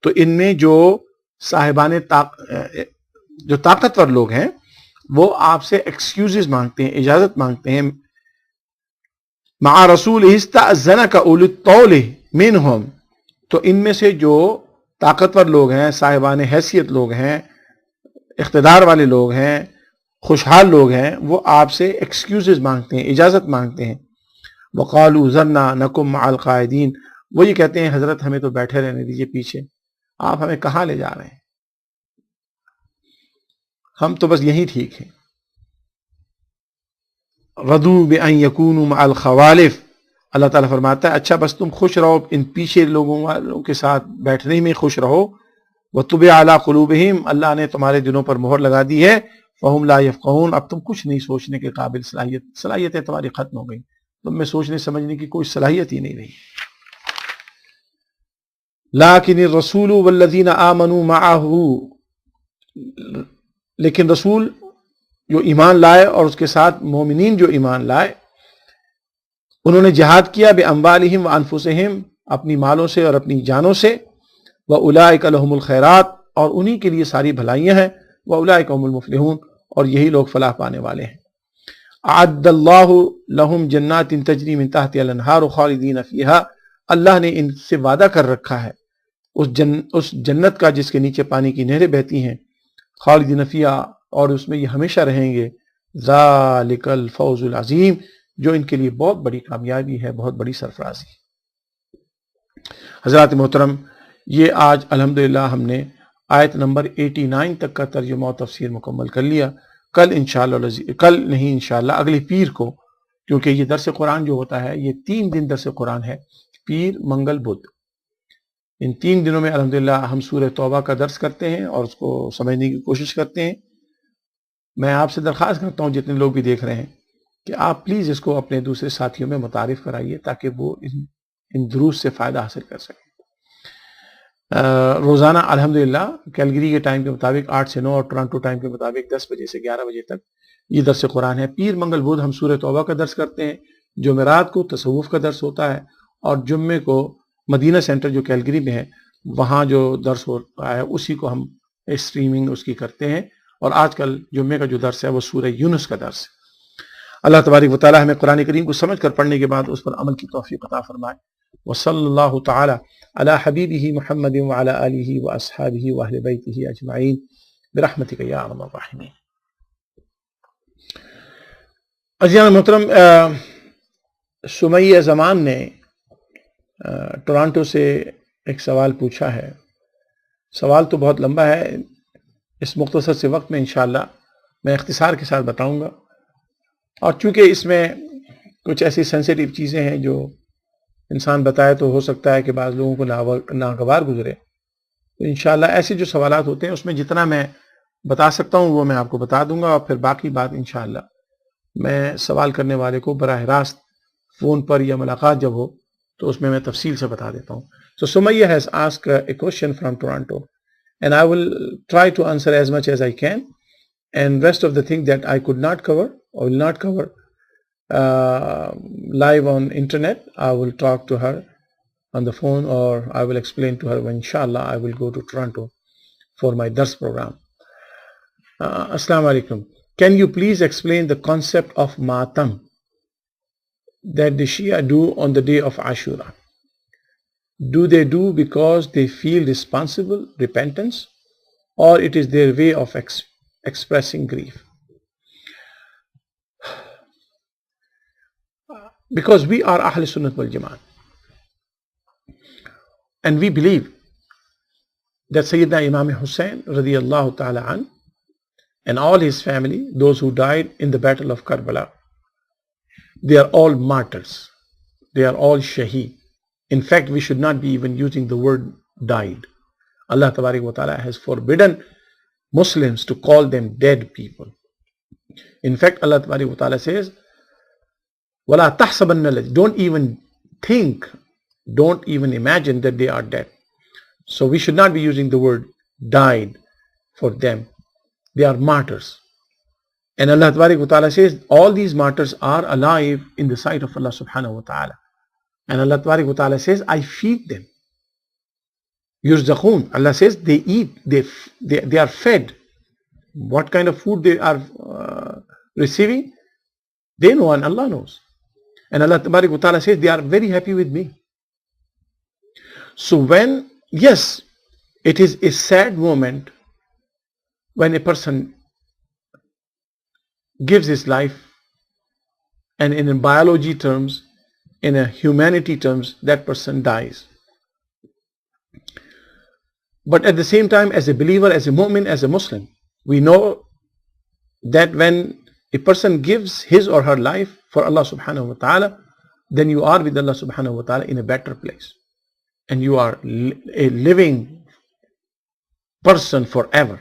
تو ان میں جو صاحبان جو طاقتور لوگ ہیں وہ آپ سے ایکسکیوزز مانگتے ہیں، اجازت مانگتے ہیں۔ مع رسول استأذنک اولو الطول منہم، تو ان میں سے جو طاقتور لوگ ہیں، صاحبان حیثیت لوگ ہیں، اقتدار والے لوگ ہیں، خوشحال لوگ ہیں، وہ آپ سے ایکسکیوزز مانگتے ہیں، اجازت مانگتے ہیں۔ وقالوا ذرنا نکم مع القاعدین، وہ یہ کہتے ہیں حضرت ہمیں تو بیٹھے رہنے دیجئے پیچھے، آپ ہمیں کہاں لے جا رہے ہیں، ہم تو بس یہی ٹھیک ہیں۔ رضوا بأن یکونوا مع الخوالف، اللہ تعالیٰ فرماتا ہے اچھا بس تم خوش رہو ان پیچھے لوگوں والوں کے ساتھ بیٹھنے میں خوش رہو۔ وَطُبِعَ عَلَىٰ قُلُوبِهِمْ، اللہ نے تمہارے دلوں پر مہر لگا دی ہے۔ فَهُمْ لَا يَفْقَهُونَ، اب تم کچھ نہیں سوچنے کے قابل، صلاحیتیں تمہاری ختم ہو گئی، تم میں سوچنے سمجھنے کی کوئی صلاحیت ہی نہیں رہی۔ لَٰكِنِ الرَّسُولُ وَالَّذِينَ آمَنُوا مَعَهُ، لیکن رسول جو ایمان لائے اور اس کے ساتھ مومنین جو ایمان لائے، انہوں نے جہاد کیا بِأَمْوَالِهِمْ وَأَنفُسِهِمْ، اپنی مالوں سے اور اپنی جانوں سے۔ وَأُولَٰئِكَ لَهُمُ الْخَيْرَاتُ، اور انہی کے لیے ساری بھلائیاں ہیں۔ وَأُولَٰئِكَ هُمُ الْمُفْلِحُونَ، اور یہی لوگ فلاح پانے والے ہیں۔ أَعَدَّ اللَّهُ لَهُمْ جَنَّاتٍ تَجْرِي مِن تَحْتِهَا الْأَنْهَارُ خَالِدِينَ فِيهَا، اللہ نے ان سے وعدہ کر رکھا ہے اس جنت کا جس کے نیچے پانی کی نہریں بہتی ہیں، خالدین فیہا، اور اس میں یہ ہمیشہ رہیں گے۔ ذَلِكَ الْفَوْزُ الْعَظِيمُ، جو ان کے لیے بہت بڑی کامیابی ہے، بہت بڑی سرفرازی۔ حضرات محترم، یہ آج الحمدللہ ہم نے آیت نمبر 89 تک کا ترجمہ و تفسیر مکمل کر لیا۔ کل انشاءاللہ اگلے پیر کو، کیونکہ یہ درس قرآن جو ہوتا ہے یہ 3 دن درس قرآن ہے، پیر، منگل، بدھ، ان 3 دنوں میں الحمدللہ ہم سورہ توبہ کا درس کرتے ہیں اور اس کو سمجھنے کی کوشش کرتے ہیں۔ میں آپ سے درخواست کرتا ہوں جتنے لوگ بھی دیکھ رہے ہیں کہ آپ پلیز اس کو اپنے دوسرے ساتھیوں میں متعارف کرائیے تاکہ وہ ان دروس سے فائدہ حاصل کر سکیں۔ روزانہ الحمدللہ کیلگری کے ٹائم کے مطابق 8 سے 9 اور ٹورانٹو ٹائم کے مطابق 10 بجے سے 11 بجے تک یہ درس قرآن ہے۔ پیر، منگل، بدھ ہم سورہ توبہ کا درس کرتے ہیں، جمعرات کو تصوف کا درس ہوتا ہے، اور جمعے کو مدینہ سینٹر جو کیلگری میں ہے وہاں جو درس ہوتا ہے اسی کو ہم اسٹریمنگ اس کی کرتے ہیں، اور آج کل جمعے کا جو درس ہے وہ سورہ یونس کا درس ہے۔ اللہ تبارک و تعالی ہمیں قرآن کریم کو سمجھ کر پڑھنے کے بعد اس پر عمل کی توفیق عطا فرمائے۔ وصلی اللہ تعالی علی حبیبہ محمد وعلی آلہ واصحابہ واہل بیتہ اجمعین برحمتک یا ارحم الراحمین۔ عزیزان محترم، سمیہ زمان نے ٹورانٹو سے ایک سوال پوچھا ہے۔ سوال تو بہت لمبا ہے، اس مختصر سے وقت میں انشاءاللہ میں اختصار کے ساتھ بتاؤں گا، اور چونکہ اس میں کچھ ایسی سینسیٹیو چیزیں ہیں جو انسان بتائے تو ہو سکتا ہے کہ بعض لوگوں کو ناگوار گزرے، تو انشاءاللہ ایسے جو سوالات ہوتے ہیں اس میں جتنا میں بتا سکتا ہوں وہ میں آپ کو بتا دوں گا، اور پھر باقی بات انشاءاللہ میں سوال کرنے والے کو براہ راست فون پر یا ملاقات جب ہو تو اس میں تفصیل سے بتا دیتا ہوں۔ So Sumaya has asked a question from Toronto, and I will try to answer as much as I can, and rest of the thing that I could not cover or will not cover live on internet, I will talk to her on the phone, or I will explain to her when inshallah I will go to Toronto for my dars program. Assalamu alaikum. Can you please explain the concept of Matam that the Shia do on the day of Ashura? Do they do because they feel responsible, repentance, or it is their way of expressing grief? Because we are Ahl Sunnat wal Jamaat. And we believe that Sayyidina Imam Hussain radiyallahu ta'ala an and all his family, those who died in the battle of Karbala, they are all martyrs. They are all shaheed. In fact, we should not be even using the word died. Allah Tabarak wa Ta'ala has forbidden Muslims to call them dead people. In fact, Allah Tabarak wa Ta'ala says, وَلَا تَحْسَبَنَّ الَّذِينَ, don't even think, don't even imagine that they are dead. So we should not be using the word died for them. They are martyrs. And Allah Tabarak wa Ta'ala says, all these martyrs are alive in the sight of Allah Subhanahu wa Ta'ala. And Allah Tabarak wa Ta'ala says, I feed them. Yurzaqoon. Allah says they eat, they are fed. What kind of food they are receiving? They know and Allah knows. And Allah Tabarak wa Ta'ala says they are very happy with me. So when, yes, it is a sad moment when a person gives his life, and in biology terms, in a humanity terms, that person dies. But at the same time, as a believer, as a mu'min, as a Muslim, we know that when a person gives his or her life for Allah subhanahu wa ta'ala, then you are with Allah subhanahu wa ta'ala in a better place. And you are a living person forever.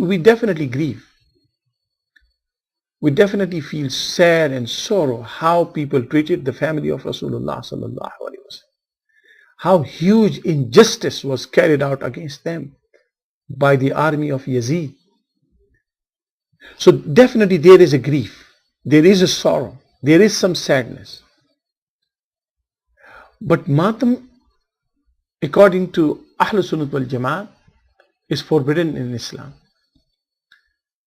we definitely grieve. We definitely feel sad and sorrow how people treated the family of Rasulullah sallallahu alaihi wasallam. How huge injustice was carried out against them by the army of Yazid. So definitely there is a grief, there is a sorrow, there is some sadness. But matam, according to Ahl Sunnat wal Jamaat, is forbidden in Islam.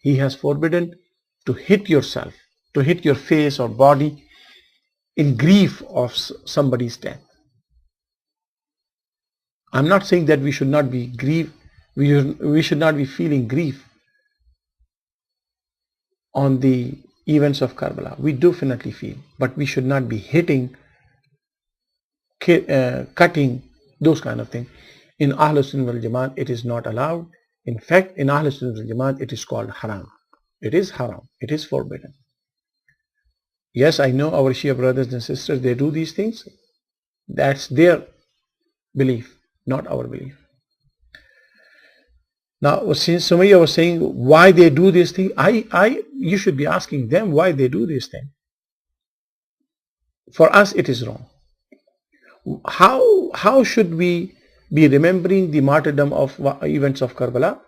He has forbidden to hit yourself, to hit your face or body in grief of somebody's death. I'm not saying that we should not be we should not be feeling grief on the events of Karbala. We definitely feel, but we should not be hitting, cutting, those kind of things. In Ahl Sunnah wal Jamaat, it is not allowed. In fact, in Ahl Sunnah wal Jamaat, it is called haram. It is haram. It is forbidden. Yes, I know our Shia brothers and sisters, they do these things. That's their belief, not our belief. Now, since Sumaya was saying why they do this thing, you should be asking them why they do this thing. For us, it is wrong. How should we be remembering the martyrdom of events of Karbala?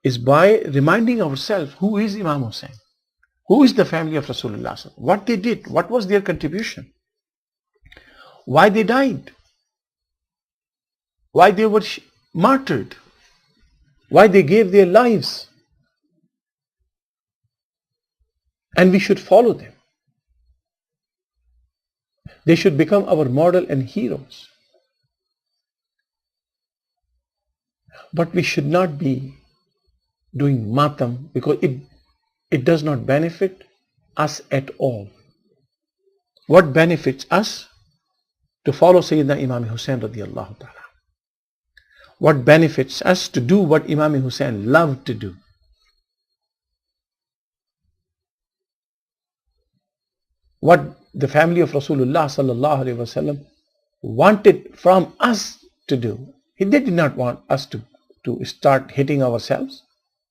Is by reminding ourselves who is Imam Hussain, who is the family of Rasulullah, what they did, what was their contribution, why they died, why they were martyred, why they gave their lives. And we should follow them. They should become our model and heroes. But we should not be doing matam, because it does not benefit us at all. What benefits us? To follow Sayyidina Imam Hussain radiyallahu ta'ala. What benefits us? To do what Imam Hussain loved to do. What the family of Rasulullah sallallahu alaihi wasallam wanted from us to do. They did not want us to start hitting ourselves.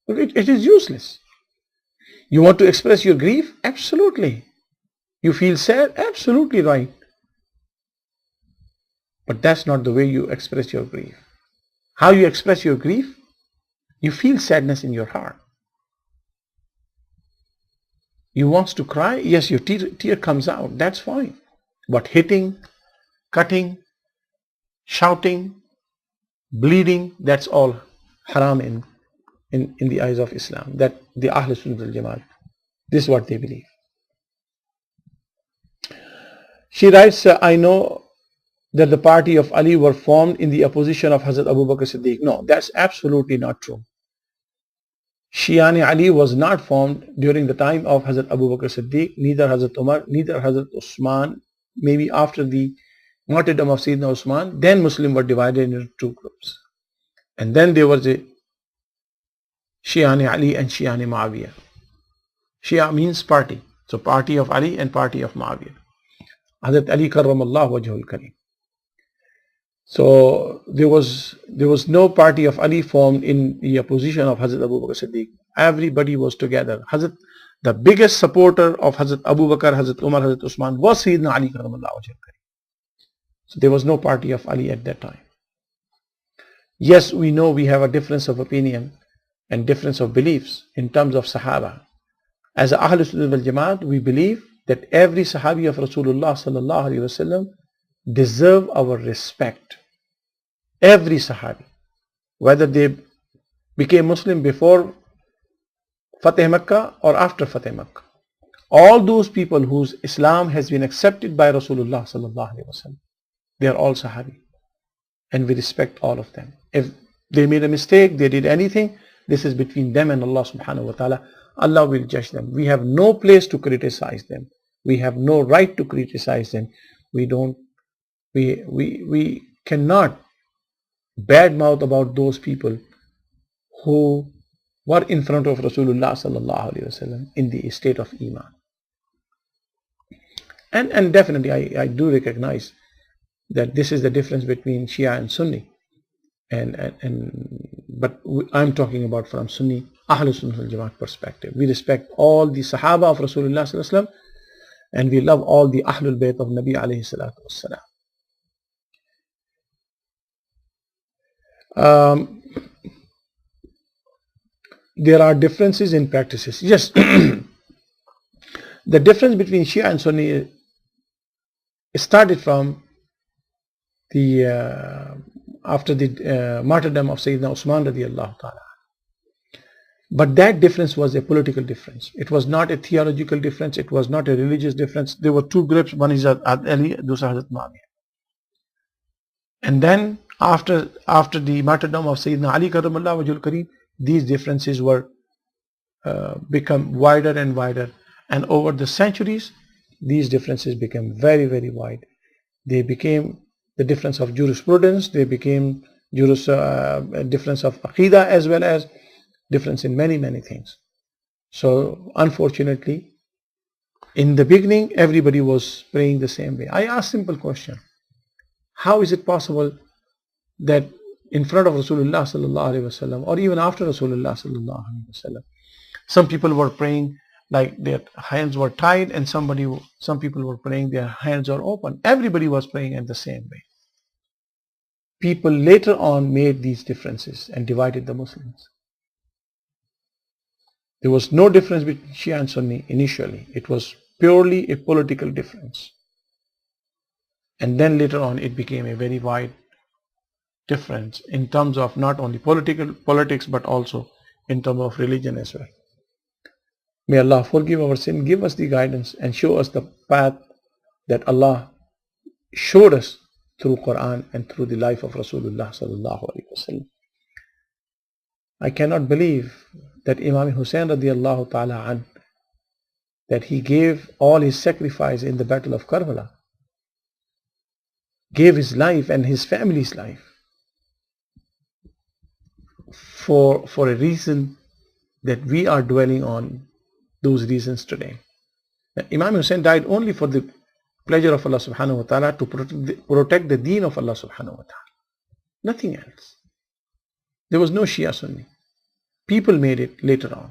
It is useless. You want to express your grief? Absolutely. You feel sad? Absolutely right. But that's not the way you express your grief. How you express your grief? You feel sadness in your heart. You want to cry? Yes, your tear comes out. That's fine. But hitting, cutting, shouting, bleeding, that's all haram in the eyes of Islam. That the Ahl Sunnah wal Jamaat, this is what they believe. She writes, I know that the party of Ali were formed in the opposition of Hazrat Abu Bakr Siddiq. No, that's absolutely not true. Shi'an Ali was not formed during the time of Hazrat Abu Bakr Siddiq, neither Hazrat Umar, neither Hazrat Usman. Maybe after the martyrdom of Sayyidina Usman, then Muslims were divided into two groups. And then there was a Shi'an Ali and Shi'an Muawiyah. Shia means party. So party of Ali and party of Muawiyah. Hazrat Ali karramallahu wajhul kareem. So there was no party of Ali formed in the opposition of Hazrat Abu Bakr Siddiq. Everybody was together. The biggest supporter of Hazrat Abu Bakr, Hazrat Umar, Hazrat Usman was Sayyidina Ali karramallahu wajhul kareem. So there was no party of Ali at that time. Yes, we know we have a difference of opinion and difference of beliefs in terms of Sahaba. As Ahl Sunnah wal Jamaat, we believe that every Sahabi of Rasulullah sallallahu alaihi wasallam deserve our respect. Every Sahabi, whether they became Muslim before Fateh Makkah or after Fateh Makkah, all those people whose Islam has been accepted by Rasulullah sallallahu alaihi wasallam, they are all Sahabi, and we respect all of them. If they made a mistake, they did anything, this is between them and Allah subhanahu wa ta'ala. Allah will judge them. We have no place to criticize them. We have no right to criticize them. We cannot badmouth about those people who were in front of Rasulullah sallallahu alaihi wasallam in the state of Iman. And definitely I do recognize that this is the difference between Shia and Sunni. But I'm talking about from Sunni, Ahl Sunnah wal Jamaat perspective. We respect all the Sahaba of Rasulullah sallallahu alaihi wasallam, and we love all the Ahlul Bayt of Nabi alayhi salatu wassalam. There are differences in practices. Yes, the difference between Shia and Sunni started from the after the martyrdom of Sayyidina Usman radiallahu ta'ala. But that difference was a political difference. It was not a theological difference. It was not a religious difference. There were two groups. One is Ali, dusra Hazrat Muawiyah. And then after the martyrdom of Sayyidina Ali karramallahu wajhul kareem, these differences were become wider and wider. And over the centuries, these differences became very, very wide. They became the difference of jurisprudence. They became difference of aqidah, as well as difference in many, many things. So unfortunately, in the beginning, everybody was praying the same way. I asked a simple question. How is it possible that in front of Rasulullah sallallahu alaihi wasallam, or even after Rasulullah sallallahu alaihi wasallam, some people were praying like their hands were tied, and some people were praying their hands are open. Everybody was praying in the same way. People later on made these differences and divided the Muslims. There was no difference between Shia and Sunni initially. It was purely a political difference. And then later on it became a very wide difference in terms of not only politics but also in terms of religion as well. May Allah forgive our sin, give us the guidance, and show us the path that Allah showed us through Quran and through the life of Rasulullah sallallahu alaihi wasallam. I cannot believe that Imam Hussain radiallahu ta'ala an, that he gave all his sacrifice in the battle of Karbala, gave his life and his family's life for a reason that we are dwelling on those reasons today. Imam Hussain died only for the pleasure of Allah subhanahu wa ta'ala, to protect the deen of Allah subhanahu wa ta'ala. Nothing else. There was no Shia Sunni. People made it later on.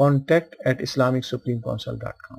contact@islamicsupremecouncil.com.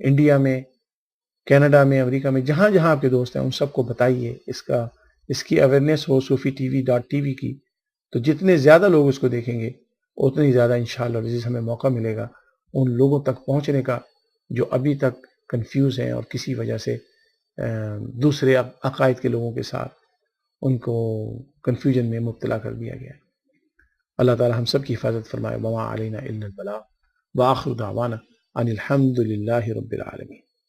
India میں، Canada میں، امریکہ میں، جہاں جہاں آپ کے دوست ہیں ان سب کو بتائیے، اس کی اویئرنیس ہو صوفی ٹی وی .tv کی، تو جتنے زیادہ لوگ اس کو دیکھیں گے اتنی زیادہ انشاءاللہ عزیز ہمیں موقع ملے گا ان لوگوں تک پہنچنے کا جو ابھی تک کنفیوز ہیں اور کسی وجہ سے دوسرے عقائد کے لوگوں کے ساتھ ان کو کنفیوژن میں مبتلا کر دیا گیا ہے۔ اللہ تعالی ہم سب کی حفاظت فرمائے۔ وما علینا الا البلاغ، وآخر دعوانا ان الحمد للہ رب العالمین۔